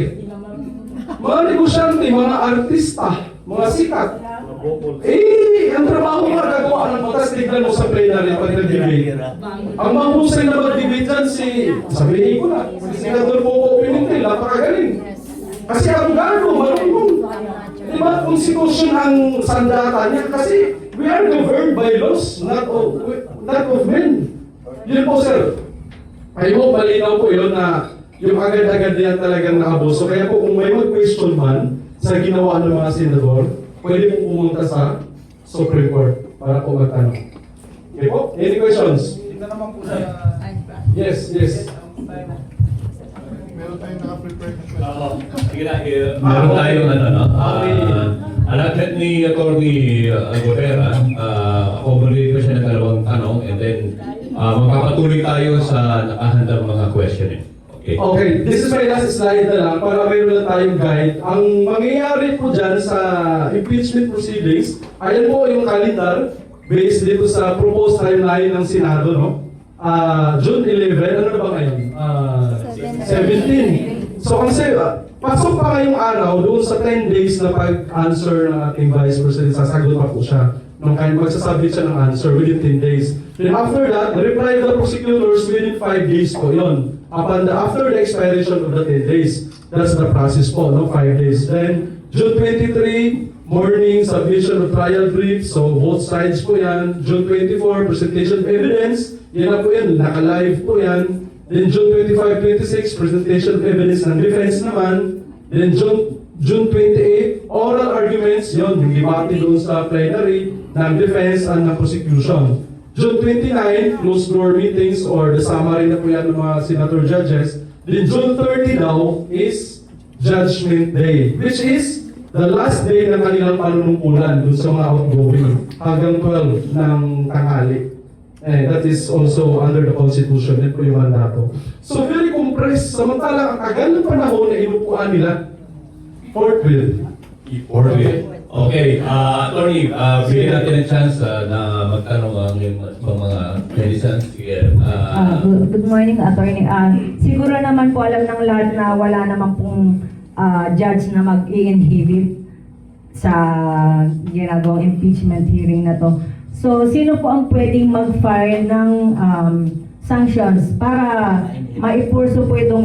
mga artista, mga sikat. Ang trabaho nga gagawa ng batas, tignan mo sa plenary pag nag-debate. Ang mahusay na mag-debate dyan sabihin ko na, si Senador Coco Pimentel, napakagaling. Kasi abogado, marunong. Diba, konstitusyon ang sandata niya kasi we are governed by laws, not of men. Yun po, sir. I hope malinaw po yun na yung agad-agad yan talagang naabuso. Kaya po kung may mag-question man sa ginawa ng mga senador, pwede pong pumunta sa Supreme Court para po magtanong. Okay po? Any questions? Yes. Meron tayong naka-prepare na question. Meron tayong alagad ni Atty. Alborera, accommodate ko siya ng dalawang tanong and then magpapatuloy tayo sa nakahandang mga questioning. Okay. Okay, this is my last slide na lang para mayroon lang tayong guide. Ang mangyayari po dyan sa impeachment proceedings, ayan po yung calendar based dito sa proposed timeline ng Senado, no? June 11, ano na ba ngayon? 17. So kasi pasok pa ngayong araw doon sa 10 days na pag-answer ng ating Vice President, sasagot pa po siya. Nung kaya magsasubmit siya ng answer within 10 days. Then after that, the reply of the prosecutors within 5 days po yun. After the expiration of the 10 days. That's the process po, no? 5 days. Then, June 23, morning submission of trial brief. So, both sides po yan. June 24, presentation of evidence. Yan na po yan, naka-live po yan. Then, June 25, 26, presentation of evidence ng defense naman. Then, June 28, oral arguments. Yun, yung debate doon sa plenary ng defense and ng prosecution. June 29, closed door meetings or the summary na po yan ng mga senator judges. Then June 30 daw is Judgment Day, which is the last day ng kanilang panunungkulan dun sa mga outgoing hanggang 12 ng tanghali. And that is also under the Constitution. Yan po yung mandato. So very compressed. Samantalang ang tagal ng panahon na inupuan nila. Forthwith. Okay, Attorney, bigyan natin ang chance na magtanong ang mga medicines. Good morning, Attorney. Siguro naman po alam ng lahat na wala naman pong judge na mag-i-inhibit sa ginagawang impeachment hearing na to. So, sino po ang pwedeng mag-file ng sanctions para maipurso po itong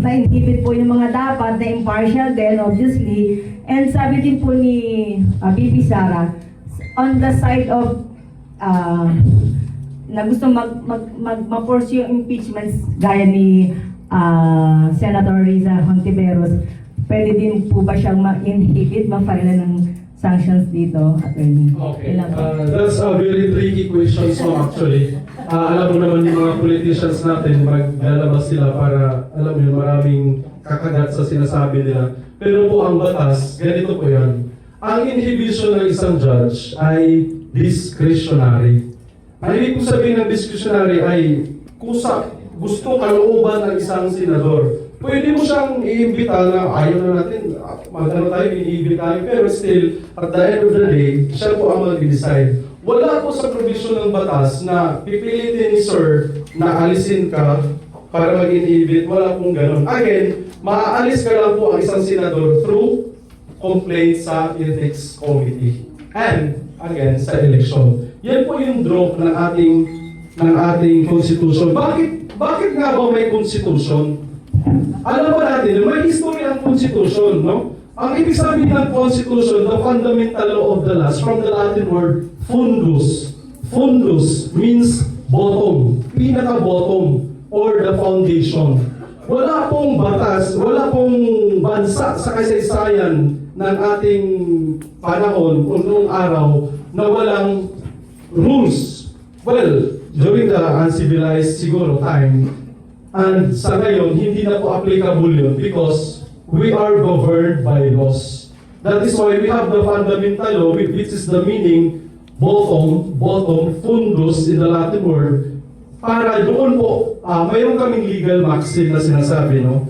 na-inhibit po yung mga dapat na impartial din, obviously. And sabi din po ni BP Sara, on the side of na gusto ma-pursue yung impeachments gaya ni Senator Riza Hontiveros, pwede din po ba siyang ma-inhibit, ma-file ng sanctions dito, Attorney? Okay, that's a very tricky question so actually. Alam mo naman yung mga politicians natin, maglalabas sila para, alam mo yun, maraming kakagat sa sinasabi nila. Pero po ang batas, ganito po yan. Ang inhibition ng isang judge ay discretionary. Ang ibig kong sabihin ng discretionary ay kung sa gusto kalooban ng isang senador, pwede mo siyang iimbita na ayaw na natin, magano tayo, iimbita tayo, pero still, at the end of the day, siya po ang mag-decide. Wala po sa provision ng batas na pipilitin ni Sir na alisin ka para mag-inhibit. Wala pong ganun. Again, maaalis ka lang po ang isang senador through complaint sa Ethics Committee. And, again, sa election. Yan po yung draw ng ating Constitution. Bakit nga ba may Constitution? Alam ba natin, may history ang Constitution, no? Ang ibig sabihin ng Constitution, the fundamental law of the land, from the Latin word fundus. Fundus means bottom, pinaka-bottom, or the foundation. Wala pong batas, wala pong bansa sa kasaysayan ng ating panahon o noong araw na walang rules. Well, during the uncivilized siguro time, and sa ngayon, hindi na po applicable yun because we are governed by laws. That is why we have the fundamental law, which is the meaning bottom, fundus in the Latin word. Para doon po, mayroon kaming legal maxim na sinasabi, no?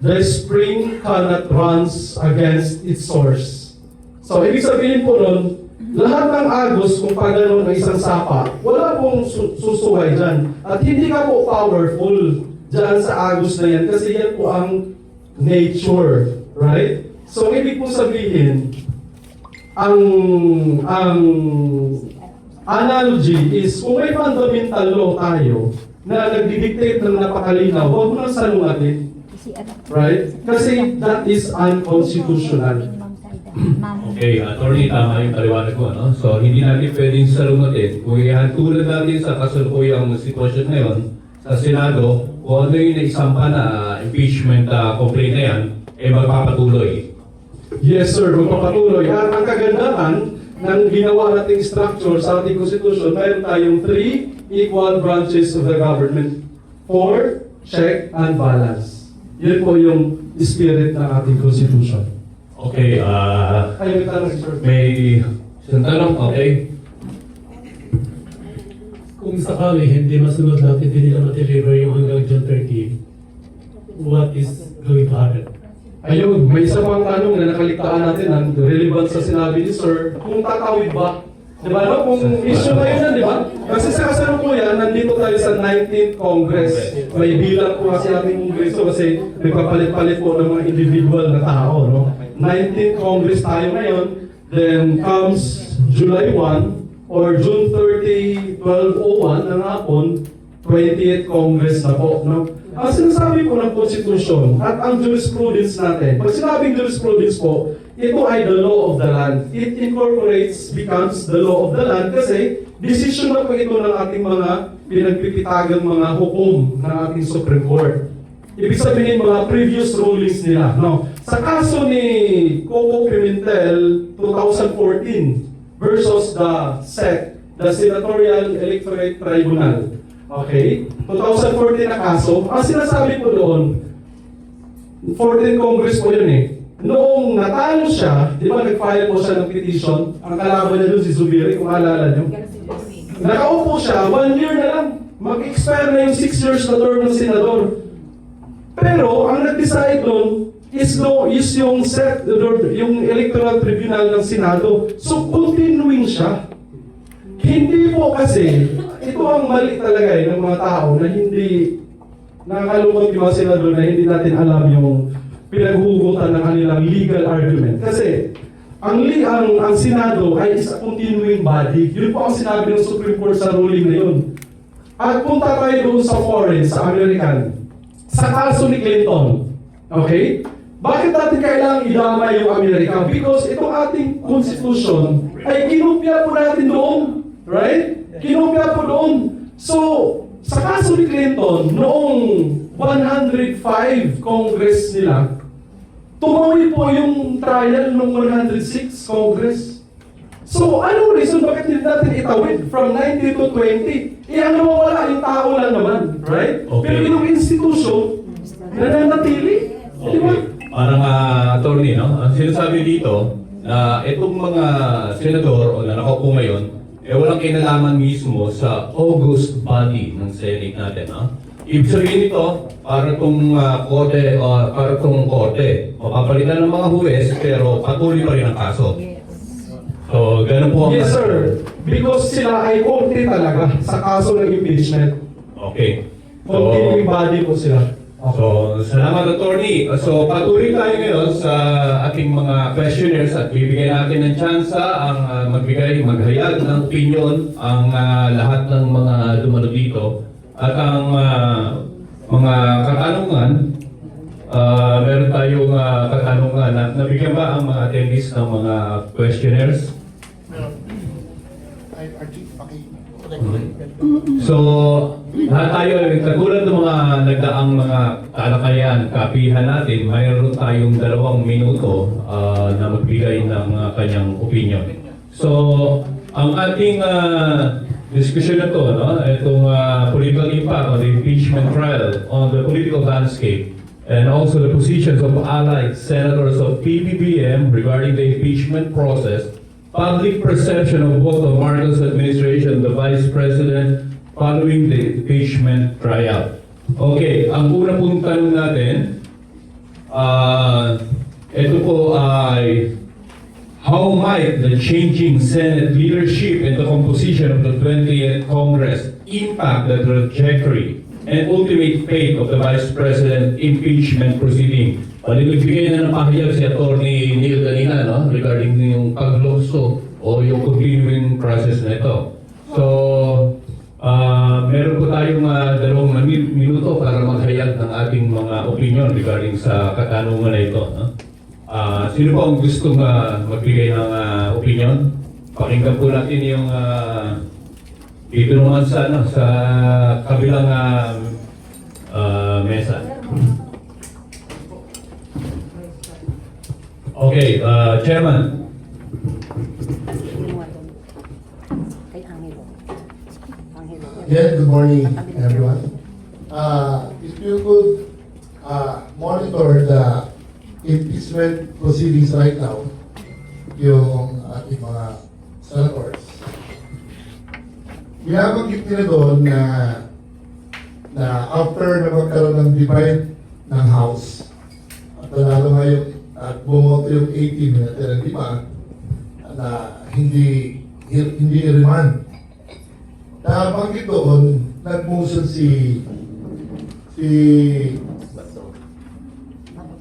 The spring cannot runs against its source. So, ibig sabihin po nun, lahat ng agos, kung pagano'n ng isang sapa, wala pong susuway dyan. At hindi ka po powerful dyan sa agos na yan kasi yan po ang nature, right? So, ibig po sabihin, ang analogy is kung may fundamental law tayo na nagdidictate ng napakalinaw, huwag mo nang salungatin. Right? Kasi that is unconstitutional. Okay, Attorney, tama yung paliwanag ko, no? So, hindi natin pwedeng salungatin. Kung ihantulad natin sa kasalukuyang sitwasyon ngayon sa Senado, kung ano yung naisampa na impeachment complaint na yan, magpapatuloy. Yes, sir, magpapatuloy. At ang kagandahan ng ginawa nating structure sa ating Constitution, mayroon tayong 3 equal branches of the government. 4, check and balance. Yun po yung spirit ng ating Constitution. Okay, May tanong, sir. may isang tanong, okay? Kung sakali hindi masunod natin, hindi nila ma-deliver yung hanggang June 30, what is going to happen. Ayun, may isa pang tanong na nakaligtaan natin ang relevant sa sinabi ni Sir, kung tatawid ba? Di ba, no? Kung issue na yun, di ba? Kasi sa kasalukuyan, nandito tayo sa 19th Congress. May bilang po kasi ating Kongreso kasi nagpapalit-palit po ng mga individual na tao, no? 19th Congress tayo ngayon, then comes July 1 or June 30, 12:01 ng hapon, 20th Congress na po, no? Ang sinasabi po ng Constitution at ang jurisprudence natin, pag sinabing jurisprudence po, ito ay the law of the land. It incorporates, becomes the law of the land kasi decision na po ito ng ating mga pinagpipitagang mga hukom ng ating Supreme Court. Ibig sabihin mga previous rulings nila. No? Sa kaso ni Coco Pimentel 2014 versus the SEC, the Senatorial Electorate Tribunal. Okay? 2014 na kaso. Ang sinasabi po doon, 14th Congress po yun eh. Noong natalo siya, di ba nag-file po siya ng petition, ang kalaban niya doon si Zubiri, kung alala niyo. Nakaupo siya, 1 year na lang. Mag-expire na yung 6 years na term ng senador. Pero, ang nag-decide doon is yung Electoral Tribunal ng Senado. So, continuing siya. Hindi po kasi, ito ang mali talaga ng mga tao na hindi nakakalungkot yung mga senador na hindi natin alam yung pinaghugutan ng kanilang legal argument. Kasi, ang Senado ay is a continuing body. Yun po ang sinabi ng Supreme Court sa ruling na yun. At punta tayo doon sa foreign, sa American, sa kaso ni Clinton. Okay? Bakit natin kailangang idamay yung Amerika? Because itong ating Constitution ay kinopya po natin doon. Right? Kinopya po doon. So, sa kaso ni Clinton, noong 105 Congress nila, tumawi po yung trial noong 106 Congress. So, anong reason bakit hindi natin itawid from 90 to 20? Ang nawawala yung tao lang naman, right? Okay. Pero yung institution, nananatili. Di ba? Parang attorney, no? Ang sinasabi dito, itong mga senador o na nakaupo ngayon, walang kinalaman mismo sa August body ng Senate natin, no? Ibig sabihin nito, para itong korte, mapapalitan ng mga huwes, pero patuloy pa rin ang kaso. So, ganun po ang... Yes, sir. Because sila ay konti talaga sa kaso ng impeachment. Okay. Continuing body po sila. So, salamat attorney. So, patuloy tayo ngayon sa ating mga questionnaires at bibigyan natin ng tsansa ang maghayag ng opinion ang lahat ng mga dumalo dito. At ang mga katanungan, meron tayong katanungan na nabigyan ba ang mga attendees ng mga questionnaires? So, lahat tayo, katulad ng mga nagdaang mga talakayan, kapihan natin, mayroon tayong 2 minuto na magbigay ng kanyang opinion. So, ang ating discussion na to, no? Itong political impact on the impeachment trial on the political landscape and also the positions of allied senators of PBBM regarding the impeachment process, public perception of both the Marcos administration, the Vice President, following the impeachment trial. Okay, ang una pong tanong natin, ito po ay, how might the changing Senate leadership and the composition of the 20th Congress impact the trajectory and ultimate fate of the Vice President impeachment proceeding? Nagbigay na ng pahayag si Atty. Neil kanina, no? Regarding yung paglokso o yung continuing process na ito. So, meron po tayong 2 minuto para maghayag ng ating mga opinion regarding sa katanungan na ito. No? Sino po ang gustong magbigay ng opinion? Pakinggan po natin yung dito naman sa, sa kabilang mesa. Okay, Chairman. Again, good morning, everyone. If you could monitor the impeachment proceedings right now, yung ating mga senators. Binabanggit nila doon na after na magkaroon ng divide ng House. At lalo ngayon, at bumoto yung 18 na tira 5 na hindi i-remand. Nabanggit doon, nag-motion si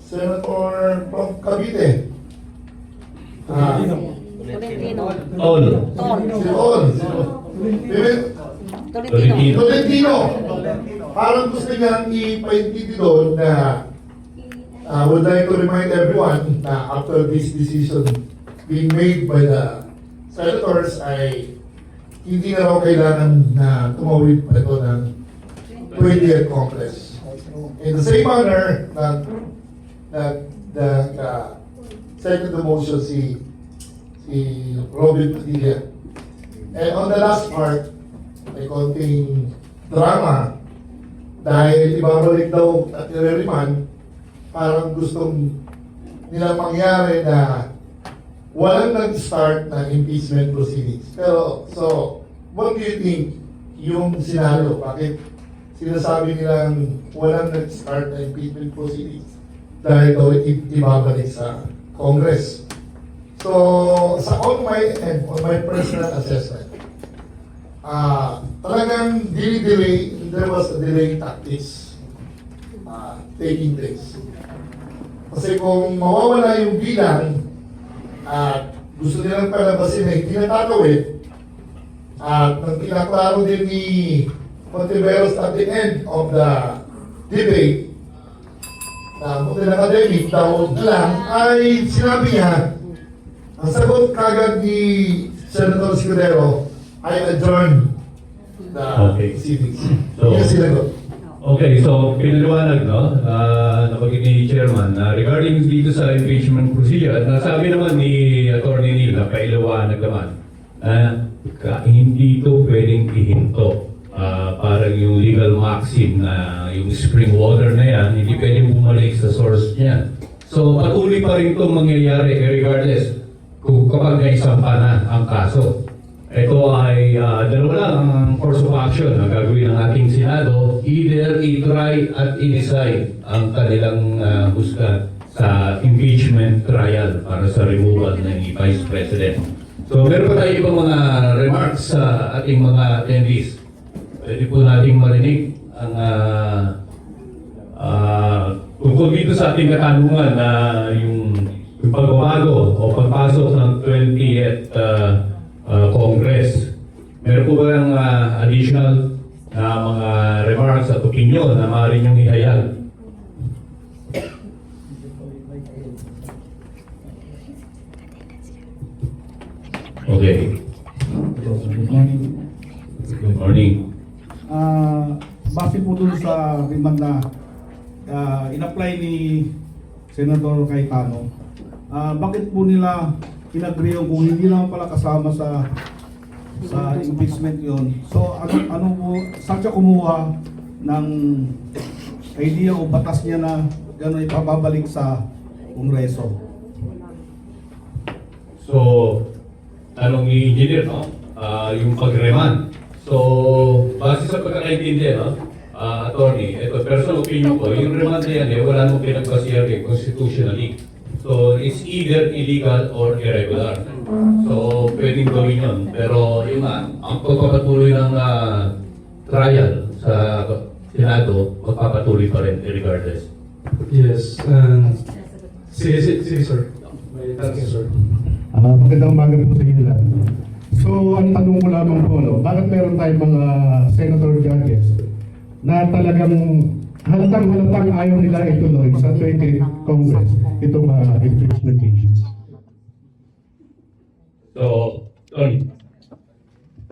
Senator from Cavite. All. Si Ton. Tolentino. Parang gusto niyang ipaintindi doon na would like to remind everyone na after this decision being made by the senators ay hindi na raw kailangan na tumawid pa ito ng 20th Congress. In the same manner, second the motion si Robin Padilla. And on the last part, may konting drama dahil ibabalik daw at i-remand, parang gustong nila mangyari na walang nag-start ng impeachment proceedings. Pero, so, what do you think yung senaryo? Bakit sinasabi nilang walang nag-start ng impeachment proceedings? Dahil daw ibabalik sa Congress. So, on my personal assessment, talagang delay, there was a delay tactics taking place. Kasi kung mawawala yung bilang at gusto nilang palabasin na hindi natatawid, at nang pinaklaro din ni Montiveros at the end of the debate, na buti ng academic, daw lang, ay sinabi niya, ang sagot kagad ni Senator Escudero ay adjourn the proceedings. So, Yan sinagot. Okay, so pinaliwanag, no, napagin ni Chairman, regarding dito sa impeachment procedure, nasabi naman ni Atty. Neil na pailiwanag naman, hindi ito pwedeng ihinto. Parang yung legal maxim na yung spring water na yan, hindi pwedeng bumalik sa source niya. So patuloy pa rin itong mangyayari regardless kapag naisampa na ang kaso. Ito ay dalawa lang ang course of action na gagawin ng ating Senado, either i-try at i-decide ang kanilang husga sa impeachment trial para sa removal ng Vice President. So meron pa tayo ibang mga remarks sa ating mga attendees. Pwede po nating marinig ang tungkol dito sa ating katanungan na yung pagbabago o pagpasok ng 20th Congress. Meron po ba ng additional na mga remarks at opinion na maaari niyong ihayag? Okay. Good morning. Base po dun sa remand na in-apply ni Senator Cayetano, bakit po nila in-agree kung hindi naman pala kasama sa impeachment yon? So ano po, saan siya kumuha ng idea o batas niya na gano'n ipababalik sa Kongreso? So, tanong ni Engineer, no? Yung pag-remand. So, base sa pagkakaintindi, no? Attorney, ito, personal opinion ko, yung remand na yan, wala nang pinagbasihan constitutionally. So, it's either illegal or irregular. So, pwedeng gawin yun. Pero, yun nga, ang pagpapatuloy ng trial sa Senado, magpapatuloy pa rin, regardless. Yes, sige sir. May tanong sir. Magandang umaga rin po sa inyo lahat. So, ang tanong ko lamang po, no, bakit meron tayong mga senator judges na talagang halatang ayaw nila ituloy sa 20th Congress itong impeachment cases? So, Tony.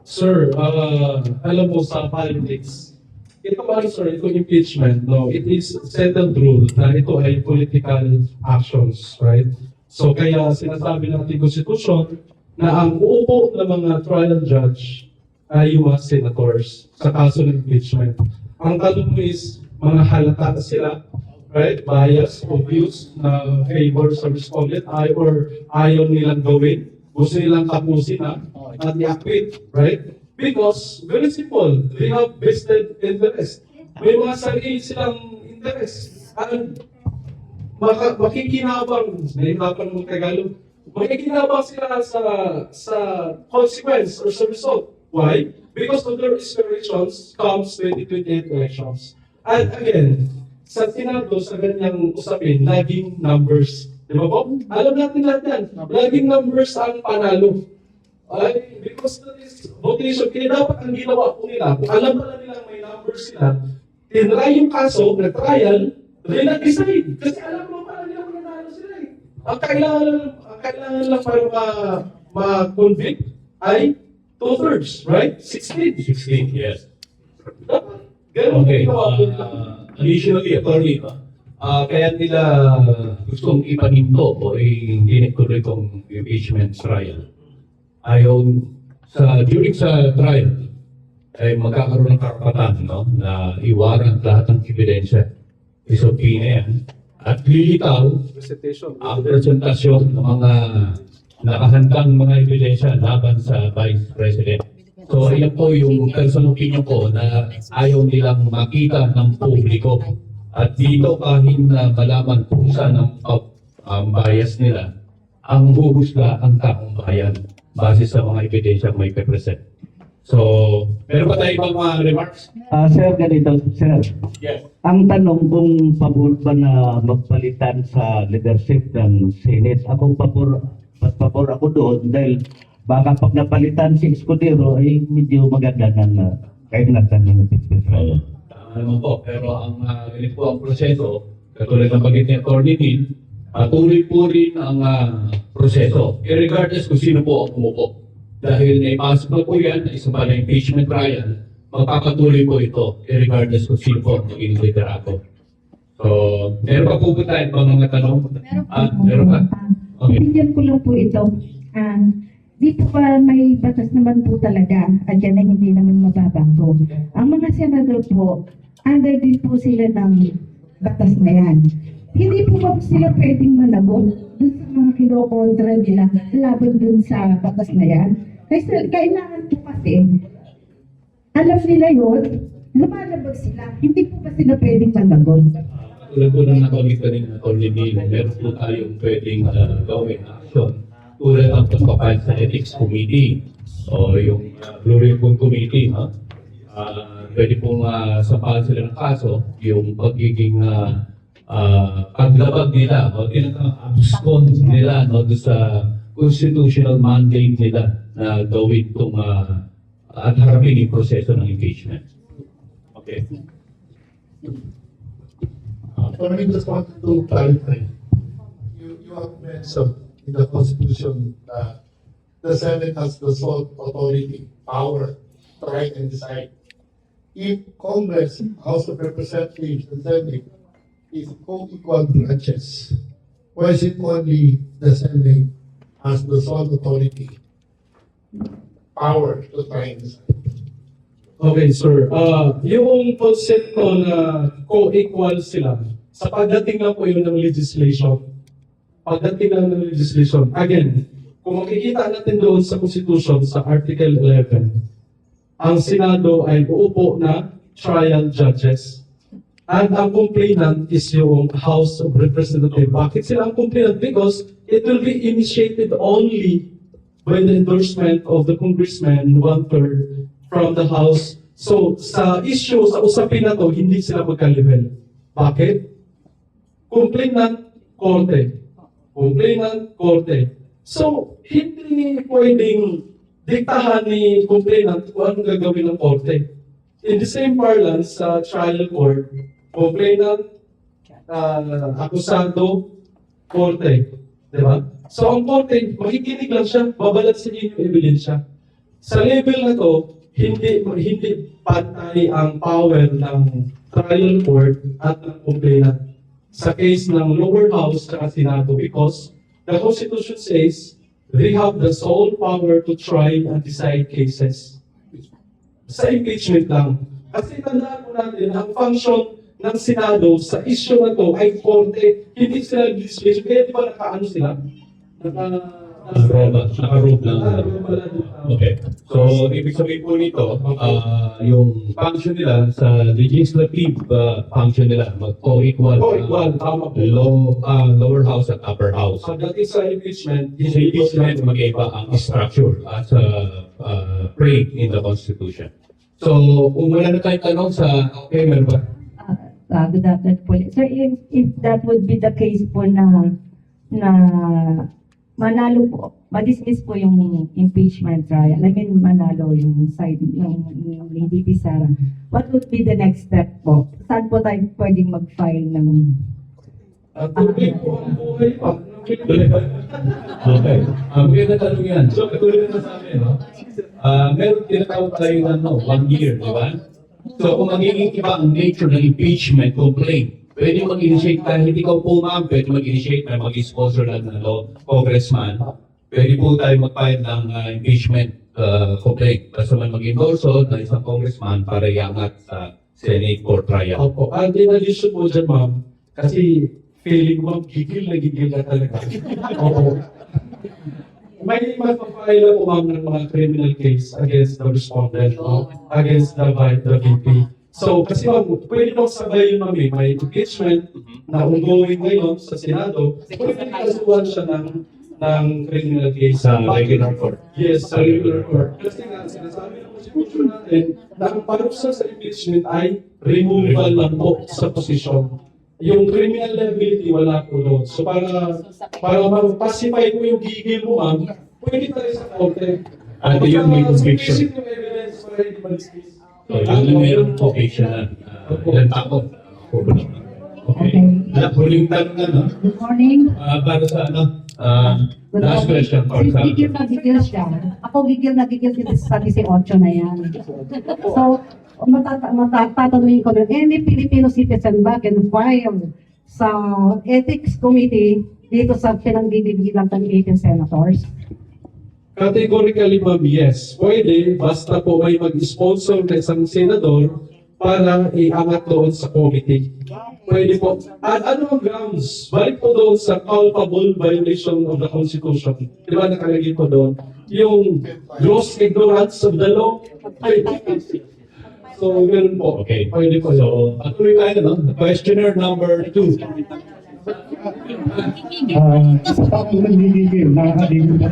Sir, alam mo sa politics, ito ba sir, itong impeachment, no, it is settled rule na ito ay political actions, right? So kaya sinasabi ng ating konstitusyon na ang uupo ng mga trial judge ay yung mga senators sa kaso ng impeachment. Ang tanong mo is, mga halata sila, right? Bias o views na favor sa respondent or ayaw nilang gawin, gusto nilang tapusin at i-acquit, right? Because, very simple, they have vested interest. May mga sarili silang interest. And makikinabang, nahihirapan mo Tagalog, makikinabang sila sa consequence or sa result. Why? Because of their aspirations comes 2028 elections. And again, sa Senado, sa ganyang usapin, laging numbers. Di ba po? Alam natin lahat yan. Laging numbers ang panalo. Ay, because that is votation. Kaya dapat ang ginawa po nila, kung alam na nila may numbers sila, tinry yung kaso, nag-trial, then nag-decide. Kasi alam mo pa nila kung nanalo sila eh. Ang kailangan lang para ma-convict ay 2/3, right? 16. 16, yes. Dapat. Ganun Okay. ang ginawa po nila. Additionally, attorney, kaya nila gustong ipaninto o hindi nagtuloy itong impeachment trial. During sa trial, ay magkakaroon ng karapatan na iwarang lahat ng ebidensya. Isopina yan. At lilitaw ang presentasyon ng mga nakahandang mga ebidensya laban sa Vice President. So, ayan po yung personal opinion ko na ayaw nilang makita ng publiko. At dito kahit na malaman kung saan ang bias nila, ang huhusga ang taong bayan base sa mga ebidensya may present. So, meron pa tayo ibang mga remarks? Sir, ganito, sir. Yes. Ang tanong kung pabor ba na magpalitan sa leadership ng Senate, mas pabor ako doon dahil baka pag napalitan si Escudero ay medyo maganda ng kainatan ng impeachment trial. Tama naman po, pero ang ganito po ang proseso, katulad ng bagay ni Atty. Neil, patuloy po rin ang proseso, regardless kung sino po ang umupo. Dahil naipasok na po yan, isa pa na impeachment trial, magpapatuloy po ito, regardless kung sino po ang naging liderato. So, meron pa po tayo pa mga tanong? Meron pa? Okay. Opinion ko lang po ito. Di po ba may batas naman po talaga at yan ay hindi naman mababago. Ang mga senador po, under din po sila ng batas na yan. Hindi po ba sila pwedeng managot dun sa mga kinokontra nila laban dun sa batas na yan? Kasi kailangan po kasi, alam nila yun, lumalabag sila. Hindi po ba sila pwedeng managot? Tulad po ng nabanggit ka rin ng Atty. Neil, meron po tayong pwedeng gawin action tulad ng pagpapahal sa Ethics Committee o yung Blue Ribbon Committee. Pwede pong sampahan sila ng kaso, yung pagiging paglabag nila o abscond nila sa constitutional mandate nila na gawin itong at harapin yung proseso ng impeachment. Okay. But I just wanted to clarify. You have mentioned in the Constitution that the Senate has the sole authority, power, to write and decide. If Congress, House of Representatives, and Senate is co-equal branches, why is it only the Senate has the sole authority, power to try and decide? Okay, sir. Yung konsepto na co-equal sila, sa pagdating lang po yun ng legislation. Pagdating lang ng legislation. Again, kung makikita natin doon sa Constitution, sa Article 11, ang Senado ay uupo na trial judges. And ang complainant is yung House of Representatives. Bakit sila ang complainant? Because it will be initiated only by the endorsement of the congressman, 1/3 from the House. So, sa issue, sa usapin na to, hindi sila magka-level. Bakit? Complainant, korte. Complainant, korte. So, hindi pwedeng diktahan ni complainant kung anong gagawin ng korte. In the same parlance, sa trial court, complainant, akusado, korte. Diba? So, ang korte, makikinig lang siya, babalansin niya yung ebidensya. Sa level na to, hindi pantay ang power ng trial court at ng complainant sa case ng lower house at Senado because the Constitution says they have the sole power to try and decide cases. Sa impeachment lang. Kasi tandaan po natin, ang function ng Senado sa issue na to ay korte, hindi sila legislation. Kaya di ba nakaano sila? Naka-robe lang. Okay. So, ibig sabihin po nito, yung function nila sa legislative function nila, mag-co-equal lower house at upper house. Pagdating sa impeachment, Sa impeachment, mag-iba ang structure as framed in the Constitution. So, kung wala na tayong tanong sa, okay, meron ba? Good afternoon po. Sir, if that would be the case po na manalo po, ma-dismiss po yung impeachment trial. I mean, manalo yung side, yung Lady Pizarra. What would be the next step po? Saan po tayo pwedeng mag-file ng... tuloy po ang buhay pa. Okay. Maganda tanong yan. So, katulad na sa amin, no? Meron tinatawag tayo ng 1 year, di ba? So, kung magiging iba ang nature ng impeachment complaint, pwede mag-initiate kahit ikaw po ma'am, pwede mag-initiate na mag-sponsor lang ng congressman. Pwede po tayo mag-file ng impeachment complaint. Basta man mag-endorso na isang congressman para iangat sa Senate for trial. Opo. In addition po dyan, ma'am, kasi feeling mo, gigil na talaga. Opo. May magpapahila po ma'am ng mga criminal case against the respondent, against the VP. So, kasi ma'am, pwede bang sabay yun ma'am, may impeachment na ongoing ngayon sa Senado, pwede kasuhan siya ng criminal case Sa regular court. Yes, sa regular court. Kasi nga, sinasabi ng Constitution natin na ang parusa sa impeachment ay removal lang po sa posisyon. Yung criminal liability, wala po doon. So para mag-pacify mo yung gigil mo, ma'am, pwede tayo sa korte. At yun may conviction. Sufficient yung evidence para hindi ma-dismiss. So, yun na mayroong conviction na ilang tao. Okay. Huling tanong na, no? Good morning. Para sa last question for Since sa... gigil na gigil siya, ako gigil na gigil dito sa 18 na yan. So, matatanungin ko na, any Filipino citizen ba can file sa Ethics Committee dito sa pinangbibilang ng 18 senators? Categorically, ma'am, yes. Pwede, basta po may mag-sponsor na isang senador para iangat doon sa committee. Pwede po. At ano ang grounds? Balik po doon sa culpable violation of the Constitution. Di ba nakalagay po doon? Yung gross ignorance of the law. So, ganun po. Okay. Pwede po. So, patuloy tayo, no? Questioner number 2. Isa pa akong nagigigil, nakakaligil na.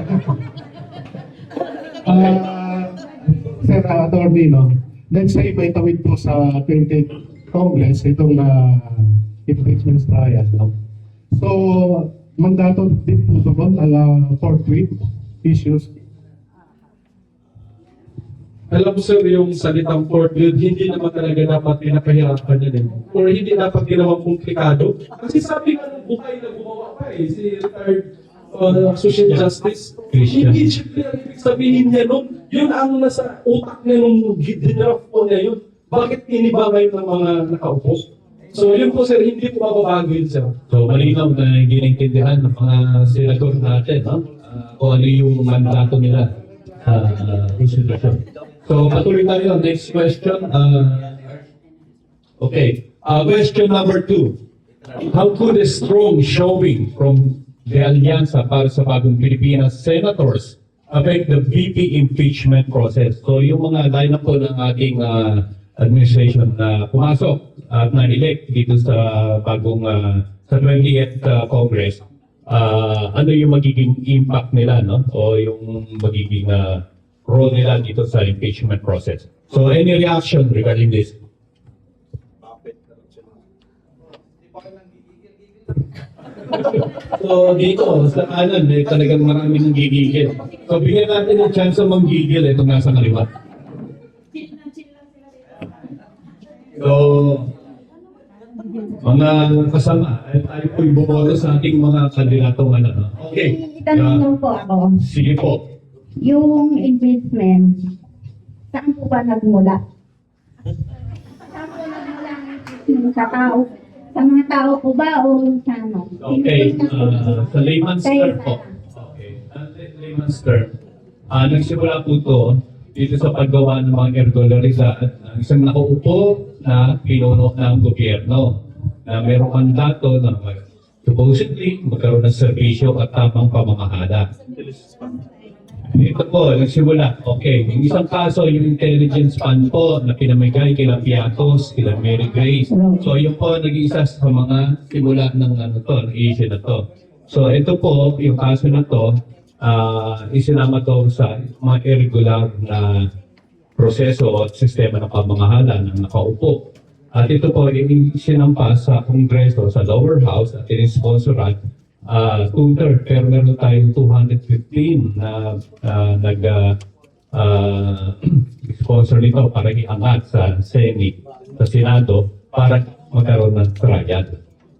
Sir, attorney, no? Let's say, may tawid po sa 20th Congress itong impeachment trial, no? So, mandato din po doon ang forthwith issues. Alam mo sir, yung salitang forthwith, hindi naman talaga dapat pinapahirapan yan eh. Or hindi dapat ginawang komplikado. Kasi sabi nga ng buhay na gumawa pa eh, si retired Social Justice. Christian. Hindi simple ang ibig sabihin niya nun. Yun ang nasa utak niya nung dinraft po niya yun. Bakit iniba ngayon ng mga nakaupo? So yun po sir, hindi po mababago yun sir. So, malinaw na ginintindihan ng mga senador natin, no? Kung ano yung mandato nila sa institution. So, patuloy tayo. Next question. Okay. Question number 2. How could a strong showing from the Alyansa para sa Bagong Pilipinas senators affect the VP impeachment process? So, yung mga lineup po ng ating administration na pumasok at na-elect dito sa bagong sa 20th Congress, ano yung magiging impact nila, no? O yung magiging role nila dito sa impeachment process. So, any reaction regarding this? So, dito, sa kanan, talagang maraming gigigil. So, bigyan natin ng chance sa manggigil itong nasa kaliwa. So, mga kasama, tayo po ibuboto sa ating mga kandidatong ano. Okay. Itanong lang po ako, Sige po. yung impeachment, saan po ba nagmula? Saan po nagmula ang impeachment? Sa tao? Sa mga tao po ba o sa ano? Okay, sa layman's term po. Okay, layman's term. Nagsimula po ito dito sa paggawa ng mga irregularidad ng isang nakaupo na pinuno ng gobyerno na mayroong mandato na supposedly magkaroon ng serbisyo at tamang pamamahala. Ito po, nagsimula. Okay, yung isang kaso, yung intelligence fund po na pinamigay kila Piatos, kila Mary Grace. So yun po nag-iisa sa mga simula ng ng issue na to. So ito po, yung kaso na to, isinama to sa mga irregular na proseso at sistema ng pamamahala ng nakaupo. At ito po, isinampas sa Kongreso, sa lower house at in-sponsoran 2/3, pero meron tayong 215 na sponsor nito para iangat sa Senate, sa Senado, para magkaroon ng trial.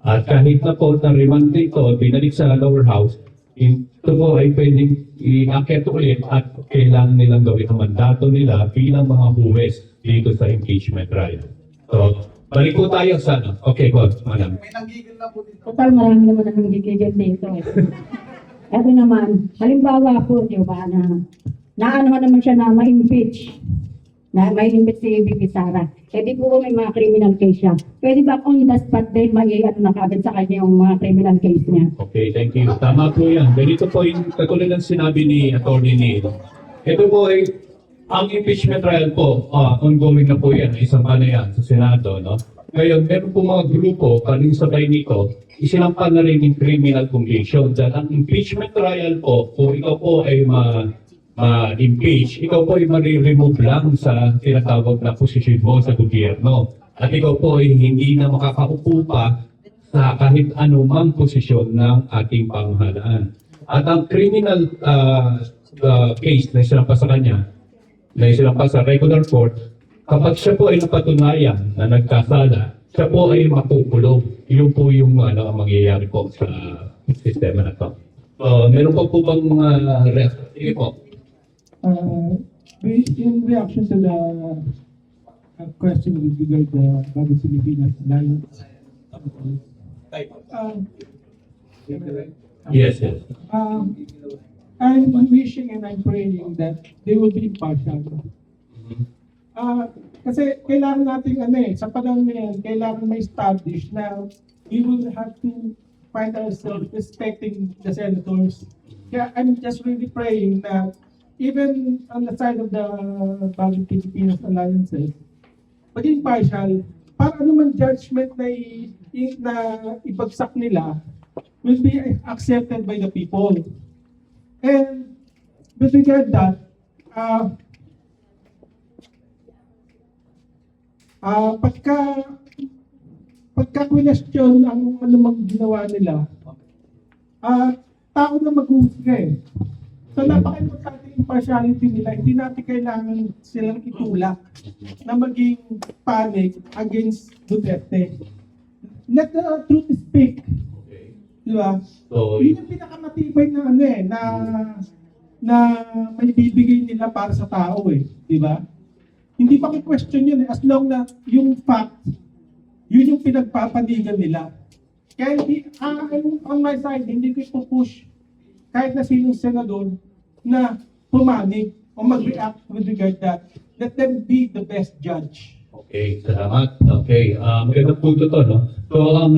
At kahit na po na-remand dito, binalik sa lower house, ito po ay pwedeng i-akit ulit at kailangan nilang gawin ang mandato nila bilang mga huwes dito sa impeachment trial. So, balik po tayo sa ano. Okay, go, madam. Total, marami naman ang nanggigigil dito. Ito naman, halimbawa po, di ba, naano naman siya na ma-impeach. Na ma-impeach si VP Sara. Eh di po may mga criminal case siya. Pwede ba on the spot din na kagad sa kanya yung mga criminal case niya? Okay, thank you. Tama po yan. Ganito po yung katulad ng sinabi ni Atty. Neil. Ito po ay, ang impeachment trial po, ongoing na po yan. Isang pa na yan sa Senado, no? Ngayon, meron po mga grupo, kaling sabay nito, isinampan na rin yung criminal conviction. Dahil ang impeachment trial po, kung ikaw po ay ma-impeach, ikaw po ay ma-remove lang sa tinatawag na posisyon mo sa gobyerno. At ikaw po ay hindi na makakaupo pa sa kahit anumang posisyon ng ating pamahalaan. At ang criminal case na isinampas sa kanya, na isinampas sa regular court, kapag siya po ay napatunayan na nagkasala, siya po ay makukulong. Yun po yung ang mangyayari po sa sistema na to. Meron po bang mga reaction? Sige po. In reaction to the question with regard to Bagong Pilipinas Alliance, Yes. I'm wishing and I'm praying that they will be impartial. Kasi kailangan natin sa panahon na yan, kailangan ma-establish na we will have to find ourselves respecting the senators. Kaya I'm just really praying that even on the side of the Bagong Pilipinas Alliances, maging partial, para naman judgment na ibagsak nila will be accepted by the people. And with regard that, pagka question ang anumang ginawa nila, tao na mag-uusga eh. So napaka-importante yung partiality nila, hindi natin kailangan silang itulak na maging panic against Duterte. Let the truth speak. Di ba? So, yun yung pinakamatibay na na may bibigay nila para sa tao eh. Di ba? Hindi pa question yun eh. As long na yung fact, yun yung pinagpapanigan nila. Kaya on my side, hindi ko ipupush kahit na sinong senador na pumanig o mag-react with regard that. Let them be the best judge. Okay, salamat. Okay, magandang punto to, no? So, ang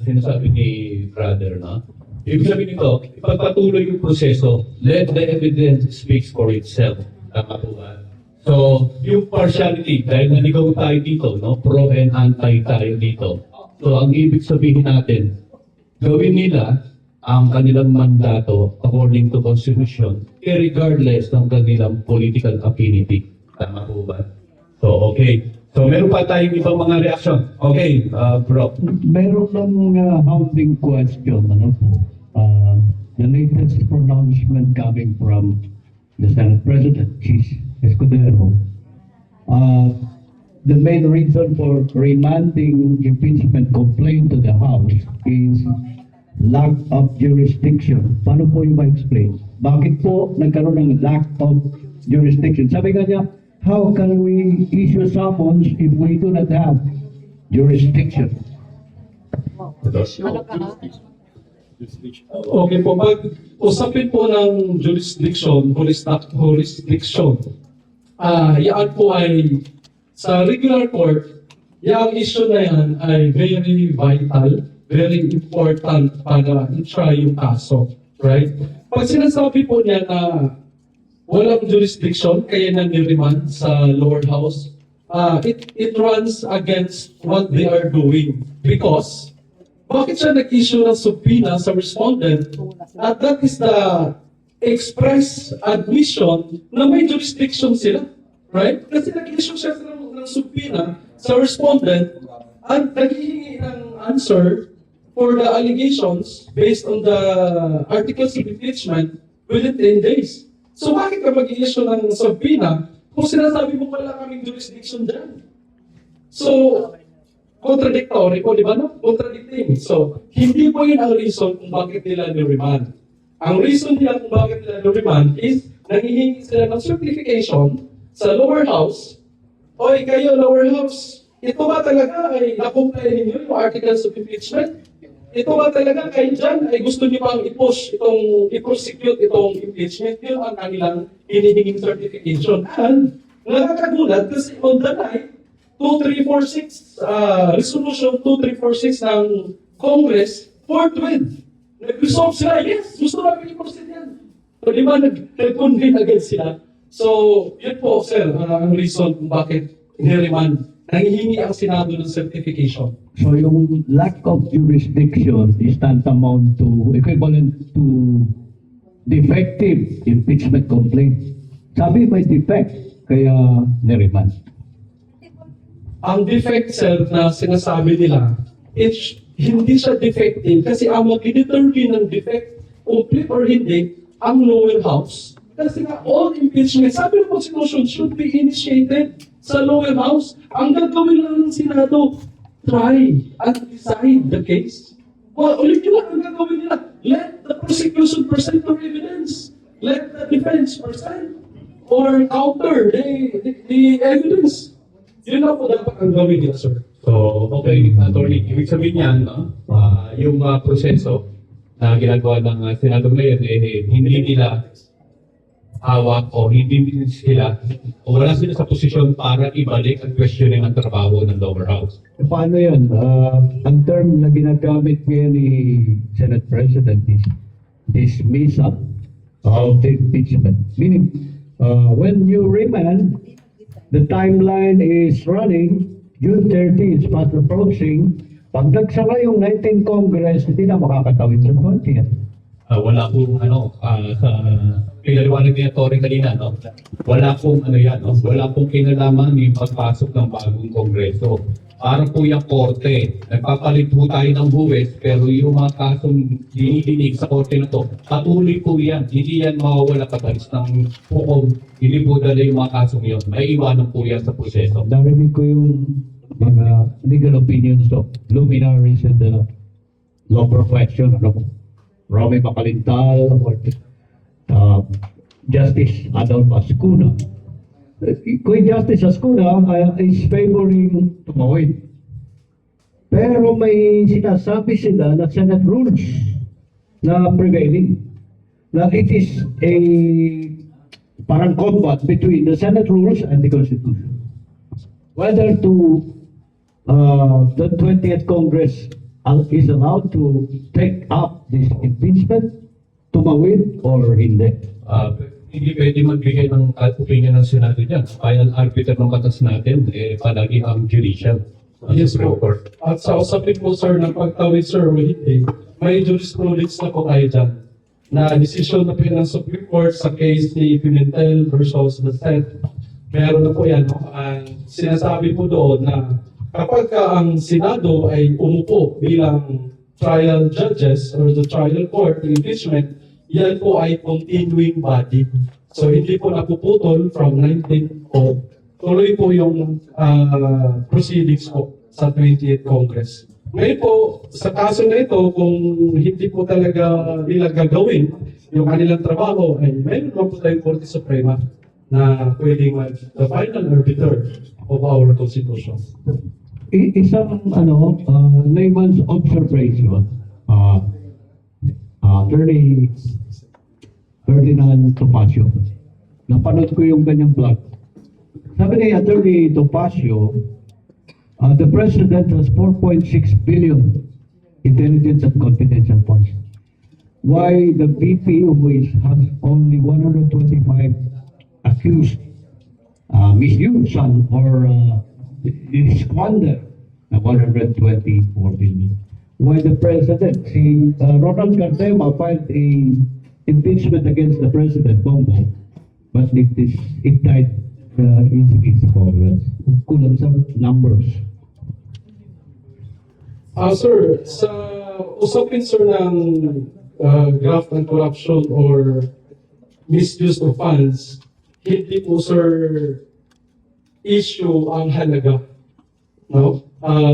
sinasabi ni brother, no? Ibig sabihin nito, ipagpatuloy yung proseso, let the evidence speaks for itself. Tama po ba? So, yung partiality, dahil naligaw tayo dito, no? Pro and anti tayo dito. So, ang ibig sabihin natin, gawin nila ang kanilang mandato according to Constitution, regardless ng kanilang political affinity. Tama po ba? So, okay. So, meron pa tayong ibang mga reaction. Okay, bro. Meron ng housing question, the latest pronouncement coming from the Senate President, Chis Escudero. The main reason for remanding impeachment complaint to the House is lack of jurisdiction. Paano po yung ma-explain? Bakit po nagkaroon ng lack of jurisdiction? Sabi nga niya, how can we issue summons if we do not have jurisdiction? Okay po, pag usapin po ng jurisdiction, yan po ay sa regular court, yung issue na yan ay very vital very important para i-try yung kaso, right? Pag sinasabi po niya na walang jurisdiction, kaya nang-remand sa lower house, it runs against what they are doing. Because, bakit siya nag-issue ng subpoena sa respondent? At that is the express admission na may jurisdiction sila. Right? Kasi nag-issue siya ng subpoena sa respondent at naghihingi ng answer for the allegations based on the articles of impeachment within 10 days. So bakit ka mag-issue ng subpoena kung sinasabi mo wala kaming jurisdiction dyan? So, contradictory po, di ba? No? Contradicting. So, hindi po yun ang reason kung bakit nila ni-remand. Ang reason nila kung bakit nila ni-remand is nanghihingi sila ng certification sa lower house. Oy, kayo lower house, ito ba talaga ay na-comply ninyo yung articles of impeachment? Ito ba talaga kayo dyan ay gusto niyo pang i-push i-prosecute itong impeachment? Yun ang kanilang hinihinging certification. And nakakagulat kasi on the night, 2346, Resolution 2346 ng Congress, forthwith. Nag-resolve sila, yes, gusto namin i-proceed yan. So, di ba, nag-convene agad sila. So, yun po, sir, ang reason kung bakit niremand. Nangihingi ang Senado ng certification. So yung lack of jurisdiction is tantamount to, equivalent to defective impeachment complaint. Sabi may defect, kaya niremand. Ang defect, sir, na sinasabi nila, hindi siya defective kasi ang mag-determine ng defect, complete or hindi, ang lower house. Kasi nga, all impeachment, sabi ng Constitution, should be initiated sa lower house. Ang gagawin lang ng Senado, try and decide the case. Well, ulit nyo lang ang gagawin nila. Let the prosecution present their evidence. Let the defense present or counter the evidence. Yun na po dapat ang gawin nila, sir. So, okay, attorney, ibig sabihin niyan, no? Yung proseso na ginagawa ng Senado ngayon, hindi nila hawak o hindi sila, o wala sila sa posisyon para ibalik ang questioning ng trabaho ng lower house. Paano yan? Ang term na ginagamit ngayon ni Senate President is dismissal of the impeachment. Meaning, when you remand, the timeline is running, June 30 is fast approaching. Pag nagsara yung 19th Congress, hindi na makakatawid sa 20th. Wala pong sa pinaliwanag ni Atty. kanina, no? Wala pong wala pong kinalaman yung pagpasok ng bagong kongreso. Para po yung korte, nagpapalit po tayo ng buwis, pero yung mga kasong dinidinig sa korte na to, patuloy po yan. Hindi yan mawawala patalis ng hukom. Hindi po dala yung mga kasong yun. May iwanan po yan sa proseso. Narinig ko yung mga legal opinions of luminaries in the law profession, Romy Macalintal or Justice Adolfo Ascuna. Kung Justice Ascuna is favoring tumawid. Pero may sinasabi sila na Senate rules na prevailing. Na it is a parang combat between the Senate rules and the Constitution. Whether to the 20th Congress is allowed to take up this impeachment, tumawid or hindi. Hindi pwede magbigay ng opinion ng Senado dyan. Final arbiter ng katas natin, palagi ang judicial. Yes po. At sa usapin po, sir, ng pagtawid, sir, o hindi, may jurisprudence na po tayo dyan na desisyon na po ng Supreme Court sa case ni Pimentel versus the Senate. Meron na po yan. Sinasabi po doon na kapag ang Senado ay umupo bilang trial judges or the trial court ng impeachment, yan po ay continuing body. So hindi po napuputol from 19 o tuloy po yung proceedings po sa 20th Congress. Ngayon po, sa kaso na ito, kung hindi po talaga nila gagawin yung kanilang trabaho, ay mayroon po tayong Korte Suprema na pwedeng the final arbiter of our Constitution. Isang layman's observation, Attorney Ferdinand Topacio. Napanood ko yung kanyang vlog. Sabi ni Attorney Topacio, the President has 4.6 billion intelligence and confidential funds. Why the VP has only 125 accused misuse or squander na 124 billion. Why the president, si Ronald Cardema filed a impeachment against the president, Bongo, but it died easily sa Congress. Kulang sa numbers. Sir, sa usapin sir ng graft and corruption or misuse of funds, hindi po sir issue ang halaga. No?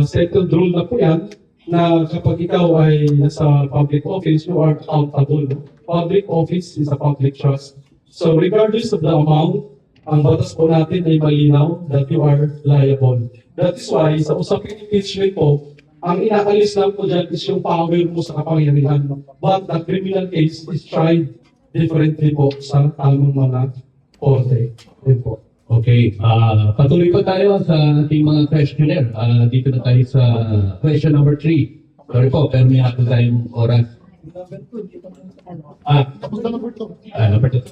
Second rule na po yan, na kapag ikaw ay nasa public office, you are accountable. Public office is a public trust. So regardless of the amount, ang batas po natin ay malinaw that you are liable. That is why, sa usaping impeachment po, ang inaalis lang po dyan is yung power mo sa kapangyarihan. But the criminal case is tried differently po sa tamang mga korte. Yun po. Okay, patuloy pa tayo sa ating mga questionnaire. Dito na tayo sa question number 3. Sorry po, pero may natin tayong oras. Number 2.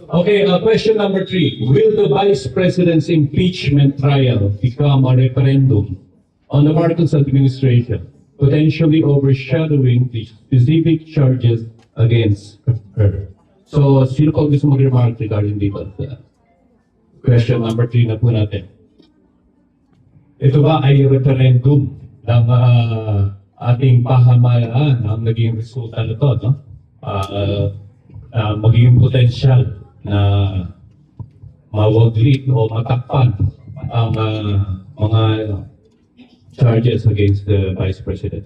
Okay, question number 3. Will the Vice President's impeachment trial become a referendum on the Marcos administration, potentially overshadowing the specific charges against her? So, sino po gusto mag-remark regarding dito? Question number 3 na po natin. Ito ba ay referendum ng ating pahamalaan ang naging resulta nito, no? Magiging potensyal na mawaglit o matakpan ang mga charges against the Vice President.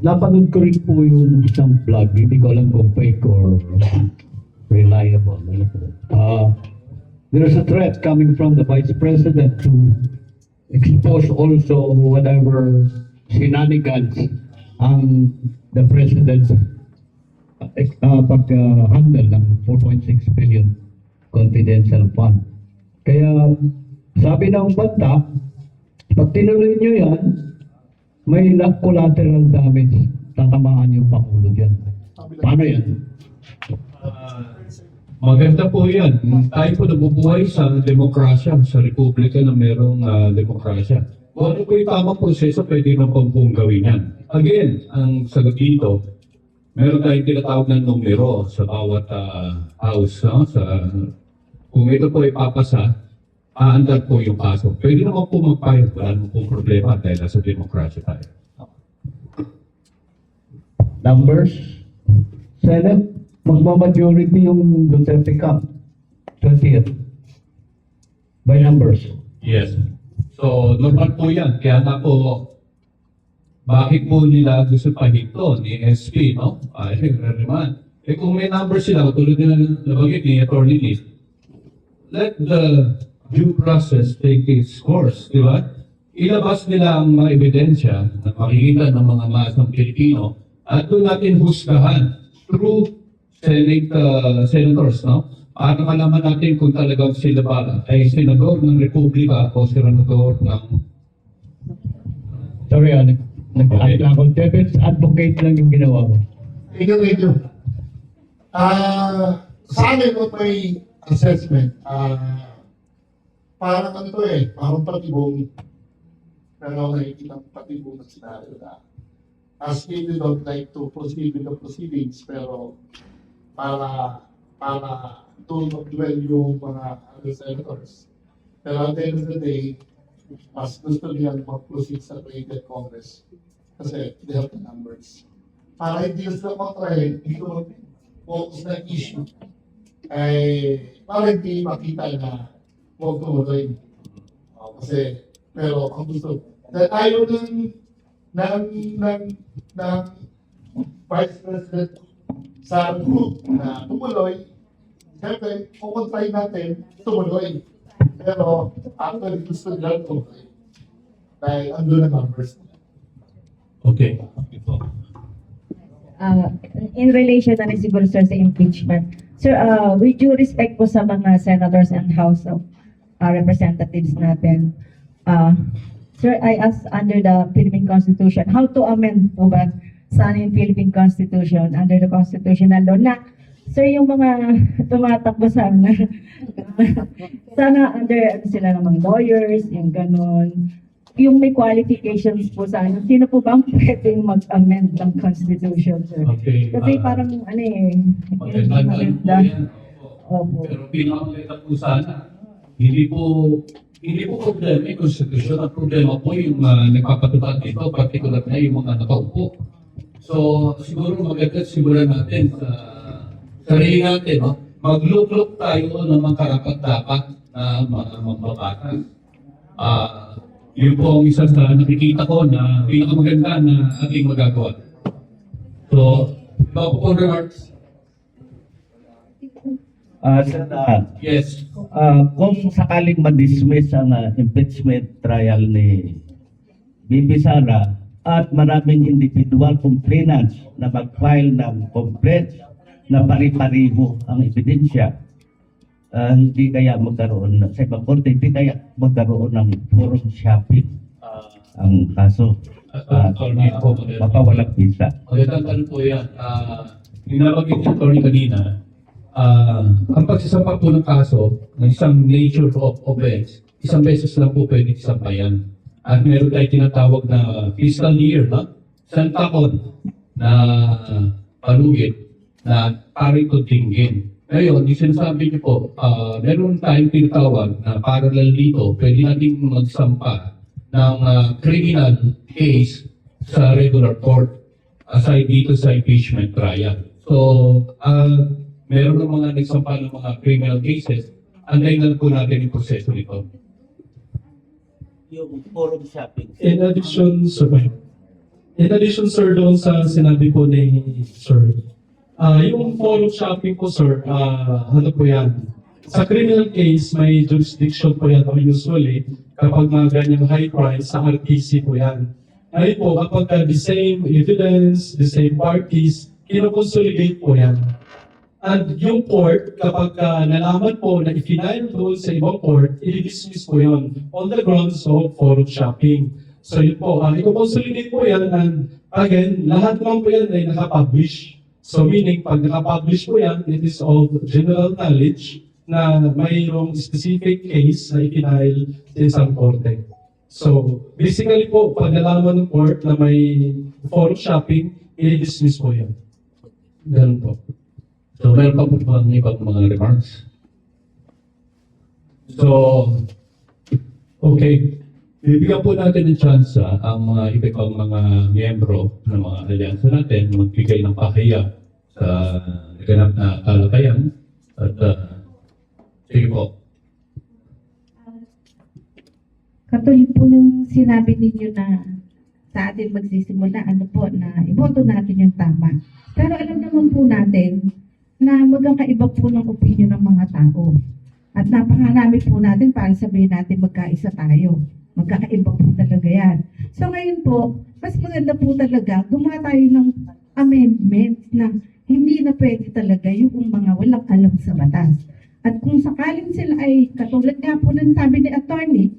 Napanood ko rin po yung isang vlog, hindi ko alam kung fake or reliable. There's a threat coming from the Vice President to expose also whatever shenanigans ang the President pag-handle ng 4.6 billion confidential fund. Kaya sabi ng banta, pag tinuloy nyo yan, may collateral damage, tatamaan yung Pangulo dyan. Paano yan? Maganda po yan. Tayo po nabubuhay sa demokrasya, sa republika na merong demokrasya. Kung ano po yung tamang proseso, pwede na pong gawin yan. Again, ang sagot dito, meron tayong tinatawag ng numero sa bawat house. No? Kung ito po ipapasa, aandar po yung kaso. Pwede naman po mag-file, wala naman pong problema dahil nasa demokrasya tayo. Numbers? Senate? Magmamajority yung Duterte Cup. 20th. By numbers. Yes. So, normal po yan. Kaya nga po, bakit po nila gusto pahigto ni SP, no? Naman. Kung may number sila, tulad nila nabagit ni Atty. Lee, let the due process take its course, di ba? Ilabas nila ang mga ebidensya na makikita ng mga masang Pilipino at doon natin husgahan through senators, no? Para malaman natin kung talagang sila ba ay senador ng Republika o senador ng... Sorry, advocate lang yung ginawa ko. Thank you. Sa amin, kung may assessment, parang ano to parang patibong. Pero nakikita patibong na scenario na as we don't like to proceed with the proceedings, pero para to dwell yung mga other senators. Pero at the end of the day, mas gusto nilang mag-proceed sa created Congress kasi they have the numbers. Para hindi sila kontrahin, hindi ko mag-focus na issue para hindi makita na huwag tumuloy. Kasi, pero ang gusto, dahil ayaw ng Vice President sa group na tumuloy, siyempre, kukontrahin natin, tumuloy. Pero, actually, gusto nila tumuloy. Dahil andun ang numbers. Okay. In relation na rin siguro sir sa impeachment. Sir, with due respect po sa mga senators and House of Representatives natin, sir, I ask under the Philippine Constitution, how to amend po ba sa ating Philippine Constitution under the constitutional law na sir, yung mga tumatakbo sana sana under sila namang lawyers, yung ganon, yung may qualifications po sana, sino po bang pwedeng mag-amend ng Constitution, sir? Okay. Kasi parang Maganda yan. Opo. Pero pinakamaganda po sana, hindi po problema yung konstitusyon. Ang problema po yung nagpapatupad dito, particular na yung mga nakaupo. So, siguro maganda simulan natin sa sarili natin, no? Mag-look tayo ng mga karapat-dapat na mga mambabatas. Yun po ang isa sa nakikita ko na pinakamaganda na ating magagawa. So, iba po po remarks? Yes. Kung sakaling ma-dismiss ang impeachment trial ni Bibi Sara at maraming individual complainants na mag-file ng complaints na pari-pariho ang ebidensya, hindi kaya magkaroon sa ibang korte, hindi kaya magkaroon ng forum shopping ang kaso. Baka walang visa. Magandang tanong po yan. Yung nabanggit yung attorney kanina, ang pagsasampa po ng kaso ng isang nature of offense, isang beses lang po pwede isampayan. At meron tayo tinatawag na fiscal year, no? Isang taon na palugit na paring contingent. Ngayon, yung sinasabi niyo po, meron tayong tinatawag na parallel dito, pwede natin magsampa ng criminal case sa regular court aside dito sa impeachment trial. So, meron ng mga nagsampa ng mga criminal cases, antayin na po natin yung proseso nito. Yung forum shopping. In addition, sir, doon sa sinabi po ni sir, yung forum shopping po, sir, ano po yan? Sa criminal case, may jurisdiction po yan usually kapag mga ganyang high price sa RTC po yan. Ngayon po, kapag the same evidence, the same parties, kinoconsolidate po yan. And yung court, kapag nalaman po na i-final doon sa ibang court, i-dismiss po yun on the grounds of forum shopping. So yun po, i-consolidate po yan and again, lahat naman po yan ay nakapublish. So meaning, pag nakapublish po yan, it is of general knowledge na mayroong specific case na i-final sa isang korte. So basically po, pag nalaman ng court na may forum shopping, i-dismiss po yan. Ganun po. So, meron pa po bang ibang mga remarks? So, okay. Bibigyan po natin ng chance ang mga iba pang mga miyembro ng mga alyansa natin magbigay ng pahiya sa naganap na talakayan. At, sige po. Katulad po ng sinabi ninyo na sa atin magsisimula, ano po, na iboto natin yung tama. Pero alam naman po natin na magkakaiba po ng opinion ng mga tao. At napakarami po natin para sabihin natin magkaisa tayo. Magkakaiba po talaga yan. So ngayon po, mas maganda po talaga gumawa tayo ng amendment na hindi na pwede talaga yung mga walang alam sa batas. At kung sakaling sila ay, katulad nga po ng sabi ni attorney,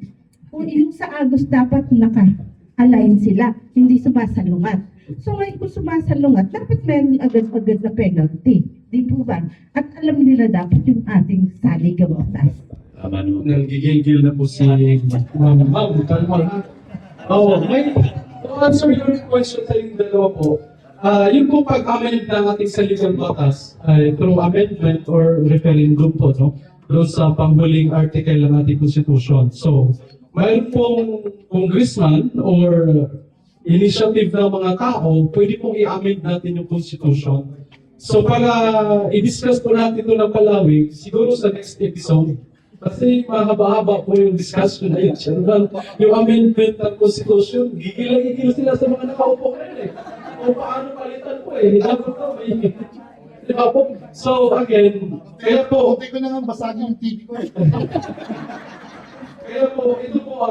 kung yung sa Agos dapat naka-align sila, hindi sumasalungat. So ngayon kung sumasalungat, dapat meron agad-agad na penalty. Di po ba? At alam nila dapat yung ating saligang batas. Tama naman. Nagigigil na po si Ma'am. Kalma. To answer your question sa yung dalawa po, yung po pag-amend ng ating saligang batas through amendment or referendum po, no? Doon sa panghuling article ng ating Constitution. So, mayroon pong congressman or initiative ng mga tao, pwede pong i-amend natin yung Constitution. So para i-discuss po natin ito ng palawig, siguro sa next episode, kasi mahaba-haba po yung discussion na yun. Yung amendment ng Constitution, gigil sila sa mga nakaupo ngayon eh. O paano palitan po eh, dapat po may... Diba po? So again, kaya po... Hindi ko na nga basagin yung TV ko eh. Kaya po, ito po,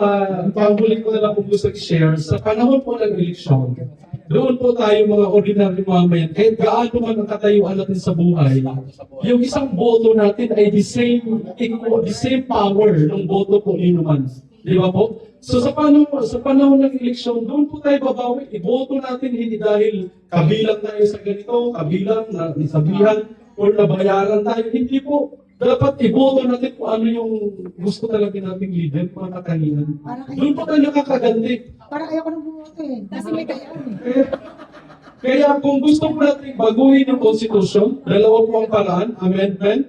panghuling ko na lang po gusto i-share, sa panahon po ng eleksyon, Doon po tayo mga ordinary mamayan, kahit gaano man ang katayuan natin sa buhay, yung isang boto natin ay the same power ng boto po ni naman. Di ba po? So sa panahon ng eleksyon, doon po tayo babawi. Iboto natin hindi dahil kabilang tayo sa ganito, kabilang na isabihan, o nabayaran tayo. Hindi po. Dapat iboto natin kung ano yung gusto talaga nating leader, mga kakahinan. Doon po tayo nakakaganti. Parang ayoko nang bumoto eh. Kasi may kayaan eh. Kaya kung gusto mo natin baguhin yung konstitusyon, dalawa po ang paraan, amendment,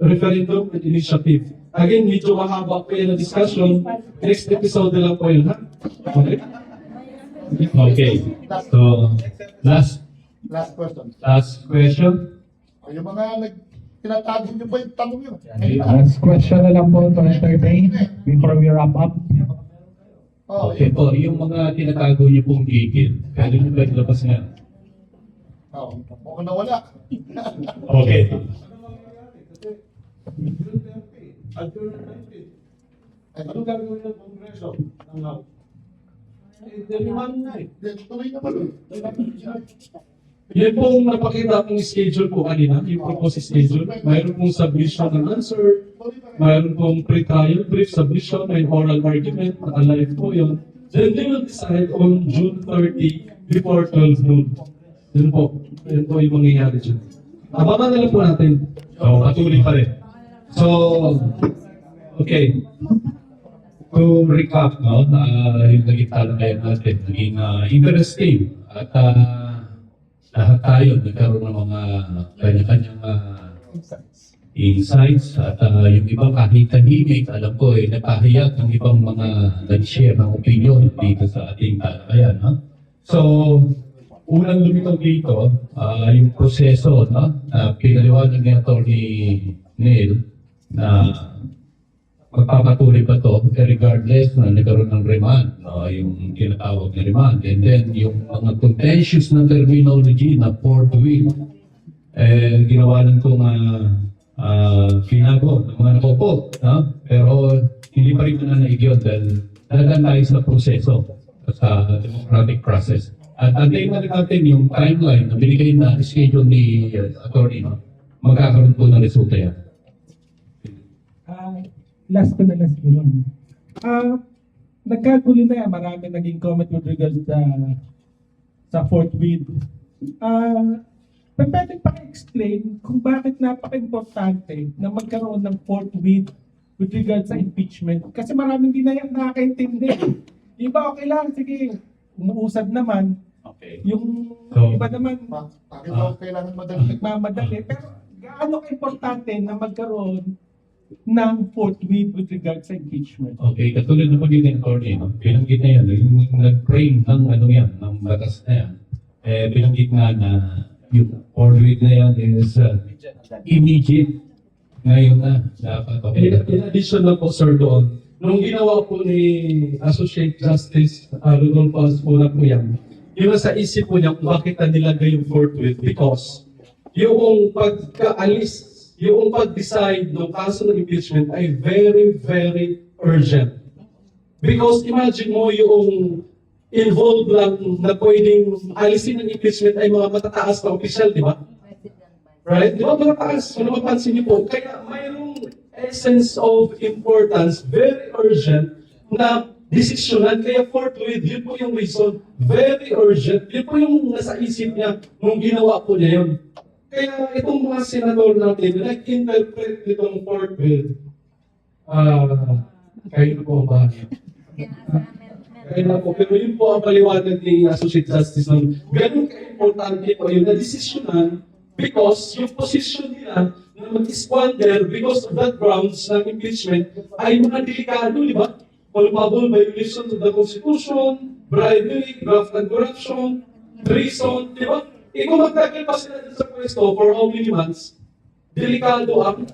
referendum, and initiative. Again, medyo mahaba po yan na discussion. Next episode na lang po yun, ha? Okay? Okay. So, last question. Yung mga tinatago nyo ba yung tanong yun? Last question na lang po to entertain before we wrap up. Okay po, yung mga tinatago niyo pong gigil, pwede niyo ba ilabas nga? Mukhang nawala. Okay. Ano gagawin ng Kongreso? Tuloy naman. Yan pong napakita kong schedule po kanina, yung proposed schedule. Mayroon pong submission ng answer, mayroon pong pre-trial brief submission, may oral argument, naka-live po yun. Then they will decide on June 30 before 12 noon. Yun po yung mangyayari dyan. Abangan na lang po natin. So, patuloy pa rin. So, okay. To recap, no, yung naging talakayan natin, naging interesting. At lahat tayo nagkaroon ng mga kanya-kanyang insights. At yung ibang kahit tahimik, alam ko, napahayag ng ibang mga nag-share ng opinion dito sa ating talakayan. Ha? So, unang lumitaw dito, yung proseso, no, na pinaliwanag ni Atty. Neil na magpapatuloy pa to regardless na nagkaroon ng remand, no, yung tinatawag na remand. And then yung mga contentious na terminology na forthwith, ginawa lang itong pinago ng mga nakopo. No? Pero hindi pa rin nanig yun dahil talagang tayo sa proseso, sa democratic process. At antayin na natin yung timeline na binigay na schedule ni Atty. No? Magkakaroon po ng resulta yan. Last ko na lang siguro. Nagkagulo na yan, marami naging comment with regards sa forthwith. Pwede pa explain kung bakit napaka-importante na magkaroon ng forthwith with regards sa impeachment. Kasi maraming hindi na yan nakakaintindi. Iba okay lang, sige, umuusad naman. Okay. Yung So, iba naman, Bakit daw kailangan madali? nagmamadali. Pero gaano ka-importante na magkaroon ng forthwith with regards sa impeachment? Okay, katulad ng pagiging attorney, no? Binanggit na yan, yung nag-frame ng ano yan, ng batas na yan, binanggit nga na yung forthwith na yan is immediate. Ngayon na, dapat. Okay. In addition na po, sir, doon, nung ginawa po ni Associate Justice Rodolfo Asmuna po yan, yun sa isip po niya kung bakit na nilagay yung forthwith because yung pagkaalis, yung pag-decide ng kaso ng impeachment ay very, very urgent. Because imagine mo yung involved lang na pwedeng alisin ng impeachment ay mga matataas na opisyal, di ba? Right? Di ba matataas? Kung mapansin niyo po, kaya mayroong essence of importance, very urgent na desisyonan, kaya forthwith, yun po yung reason, very urgent, yun po yung nasa isip niya nung ginawa po niya yun. Kaya itong mga senador natin, nag-interpret nitong forthwith, kayo na po ang bahala. Kaya na po, pero yun po ang paliwanag ni Associate Justice ng ganun ka-importante po yun na desisyonan because yung position nila na mag-squander because of that grounds ng impeachment ay mga delikado, di ba? Culpable violations of the Constitution, bribery, graft and corruption, treason, di ba? Kung magtagal pa sila sa pwesto for how many months, delikado ang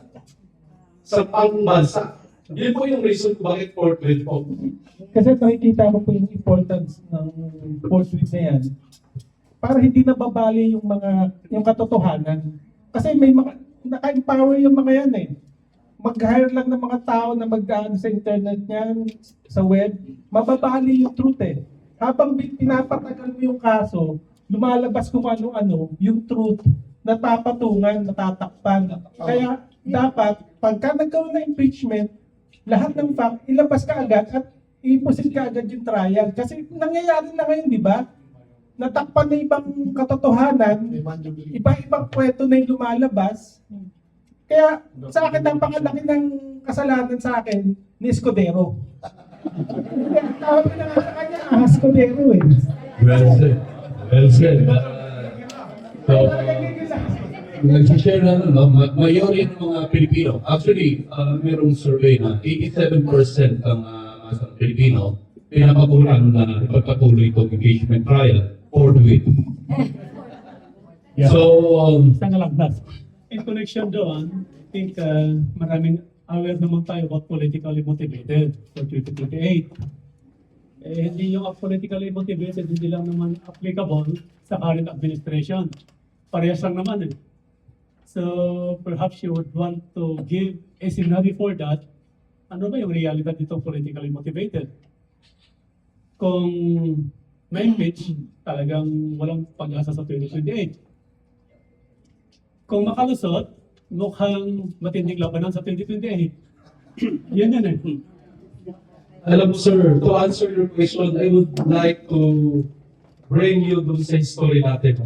sa pangbansa. Yun po yung reason kung bakit forthwith po. Kasi nakikita ko po yung importance ng forthwith na yan para hindi nababali yung katotohanan. Kasi may mga, naka-empower yung mga yan eh. Mag-hire lang ng mga tao na mag-ano sa internet niyan, sa web, mababali yung truth eh. habang pinapatagal mo yung kaso, lumalabas kung ano-ano, yung truth, natapatungan, natatakpan. Kaya dapat, pagka nagkaroon ng impeachment, lahat ng fact, ilabas ka agad at ipusin ka agad yung trial. Kasi nangyayari na ngayon, di ba? Natakpan na ibang katotohanan, iba-ibang kwento na yung lumalabas. Kaya sa akin, napakalaki ng kasalanan sa akin ni Escudero. Tawag na nga sa kanya, Escudero eh. Well said. Well said. So, nag-share na majority ng mga Pilipino. Actually, merong survey na 87% ng mga Pilipino pinapaguran na ipagpatuloy itong impeachment trial or do it. So, Isang alagdas. In connection doon, I think maraming aware naman tayo about politically motivated for 2028. Hindi yung politically motivated, hindi lang naman applicable sa current administration. Parehas lang naman eh. So perhaps you would want to give a scenario for that. Ano ba yung realidad nitong politically motivated? Kung may impeach, talagang walang pag-asa sa 2028. Kung makalusot, mukhang matinding labanan sa 2028. Yan eh. Alam mo sir, to answer your question, I would like to bring you dun sa history natin.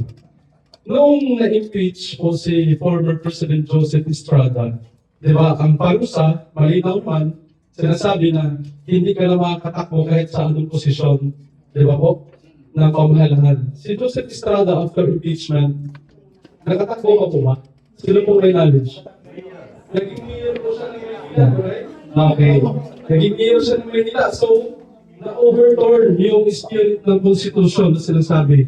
Noong na-impeach po si former President Joseph Estrada, di ba, ang parusa, malinaw man, sinasabi na hindi ka na makakatakbo kahit sa anong posisyon, di ba po, ng pamahalaan. Si Joseph Estrada after impeachment, nakatakbo ka po ba? Sino po may knowledge? Naging mayor po siya ng Maynila, right? Okay. Naging mayor siya ng Maynila. So, na-overturn yung spirit ng Constitution na sinasabi.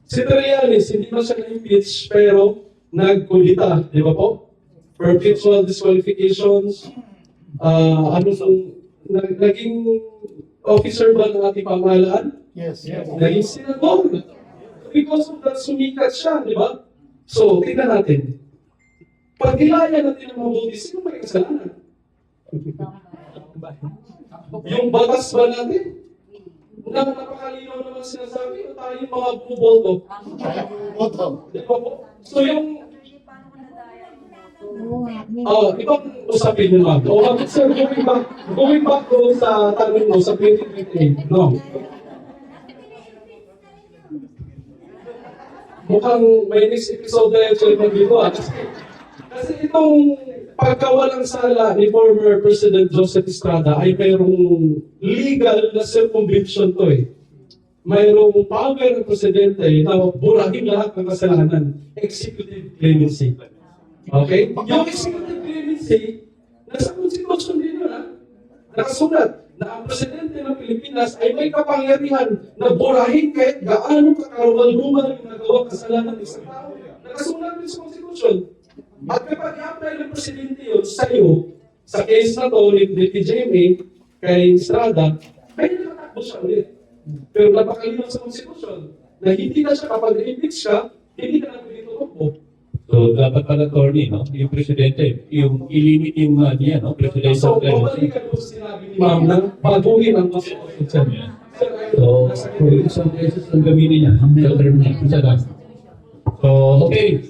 Si Trillanes, hindi man siya na-impeach, pero nagkulita, di ba po? Perpetual disqualifications, naging officer ba ng ating pamahalaan? Yes. Naging senador. Because of that, sumikat siya, di ba? So, tingnan natin. Pag nilaya natin ang mabuti, sino may kasalanan? Yung batas ba natin? Na napakalinaw naman sinasabi, o tayo yung mga buboto? Di ba po? So yung... ibang usapin yun, ma'am. Sir, going back to sa tanong mo sa 2028, no? Mukhang may next episode na yung chairman dito, kasi itong pagkawalang sala ni former President Joseph Estrada ay mayroong legal na circumvention to eh. Mayroong power ng presidente na burahin lahat ng kasalanan. Executive clemency. Okay? Yung executive clemency, nasa Constitution din yun ha. Nakasulat na ang presidente ng Pilipinas ay may kapangyarihan na burahin kahit gaano kakarumal-rumal yung nagawang kasalanan ng isang tao. Nakasulat din sa Constitution. At kapag i-apply ng presidente yun sa iyo, sa case na to ni TJMA, kay Estrada, ay nakatakbo siya ulit. Pero napakalinaw sa Constitution na hindi na siya, kapag i-impeach ka, hindi ka na pwede tumakbo. So, dapat pala, attorney, no? Yung presidente, yung ilimit yung niya, no? Presidential So, babalikan ko sa sinabi ni Ma'am na baguhin ang Constitution. So, isang beses ang gamitin niya, ang term niya, isa lang. So, okay.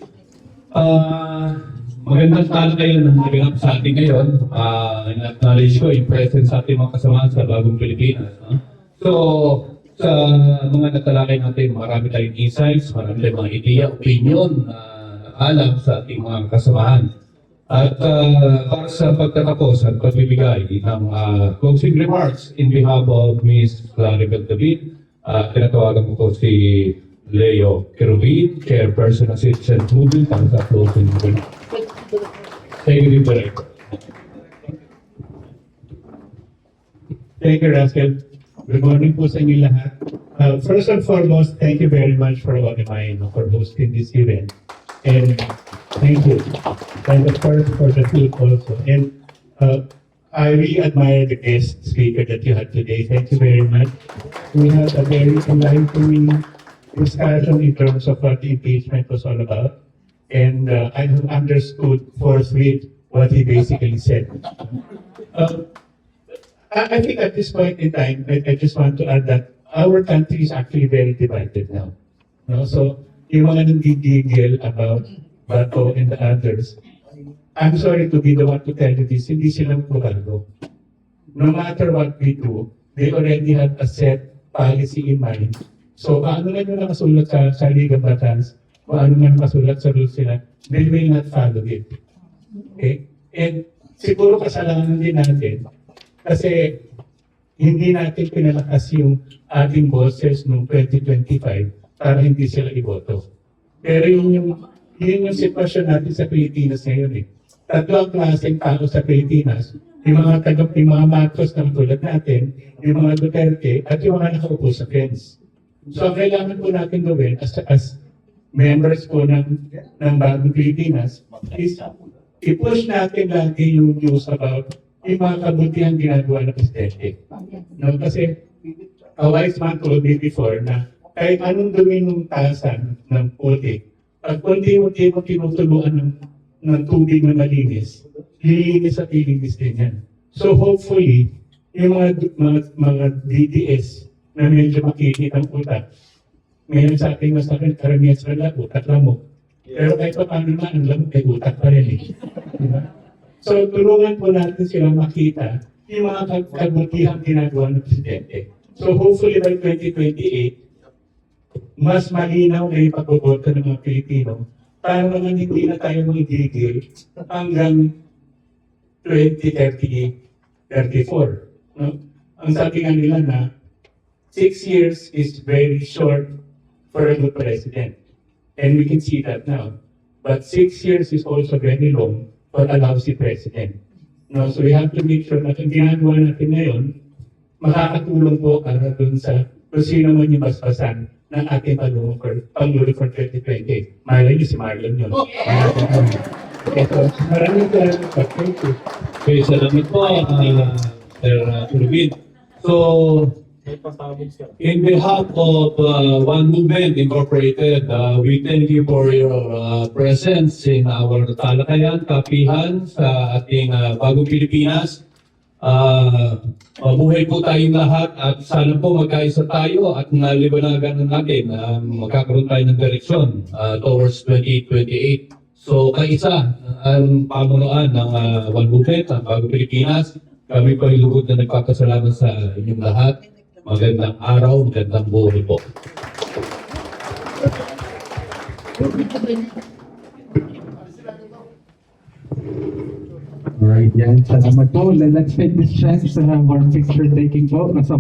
Magandang talakayan ng naganap sa atin ngayon. In-acknowledge ko yung presence sa ating mga kasamahan sa Bagong Pilipinas. No? So, sa mga natalakay natin, marami tayong insights, marami tayong mga ideya, opinion na alam sa ating mga kasamahan. At para sa pagtatapos at pagbibigay ng closing remarks in behalf of Ms. Claribel David, tinatawagan ko po si Leo Kerubin, Chairperson ng Citizen Movement, para sa closing remarks. Thank you, Director. Thank you, Rascal. Good morning po sa inyo lahat. First and foremost, thank you very much for organizing, for hosting this event. And thank you. And of course, for the food also. And I really admire the guest speaker that you had today. Thank you very much. We had a very enlightening discussion in terms of what the impeachment was all about. And I have understood forthwith what he basically said. I think at this point in time, I just want to add that our country is actually very divided now. No? So, yung mga nanggigigil about Bato and the others, I'm sorry to be the one to tell you this, hindi sila magbabago. No matter what we do, they already have a set policy in mind. So, paano na yung nakasulat sa Liga Batas, paano na nakasulat sa rules nila, they will not follow it. Okay? And siguro kasalanan din natin, kasi hindi natin pinalakas yung ating boses noong 2025 para hindi sila iboto. Pero yun yung sitwasyon natin sa Pilipinas ngayon eh. Tatlo ang klaseng tao sa Pilipinas, yung mga Marcos na tulad natin, yung mga Duterte, at yung mga nakaupo sa fence. So ang kailangan po natin gawin as members po ng Bagong Pilipinas is i-push natin lagi yung news about yung mga kabutihan ginagawa ng Presidente. No, kasi a wise man told me before na kahit anong dumi ng tasan ng putik, pag kunti-unti mo tinutuluan ng tubig na malinis, lilinis at lilinis din yan. So hopefully, yung mga DDS na medyo makikit ang utak, ngayon sa ating mas karamihan sa kanila, utak lamok. Pero kahit pa paano naman, ang lamok ay utak pa rin eh. Diba? So tulungan po natin silang makita yung mga kabutihang ginagawa ng Presidente. So hopefully by 2028, mas malinaw na yung pagboboto ng mga Pilipino para naman hindi na tayo magigigil hanggang 2034. No? Ang sabi nga nila na 6 years is very short for a good president. And we can see that now. But 6 years is also very long for a lousy president. No, so we have to make sure na ang ginagawa natin ngayon, makakatulong po para dun sa kung sino man yung basbasan ng ating Pangulo for 2020. Malay niyo si Marlon yun. Ito, maraming salamat po. Thank you. Okay, salamat po, Sir Turbin. So, in behalf of One Movement Incorporated, we thank you for your presence in our talakayan, kapihan sa ating Bagong Pilipinas. Mabuhay po tayong lahat at sana po magkaisa tayo at naliwanagan natin na magkakaroon tayo ng direksyon towards 2028. So, kaisa ang pamunuan ng One Movement, ang Bagong Pilipinas. Kami pa lubog na nagpapasalamat sa inyong lahat. Magandang araw, magandang buhay po. Alright, yan. Salamat po. Let's take this chance to have our picture taking po.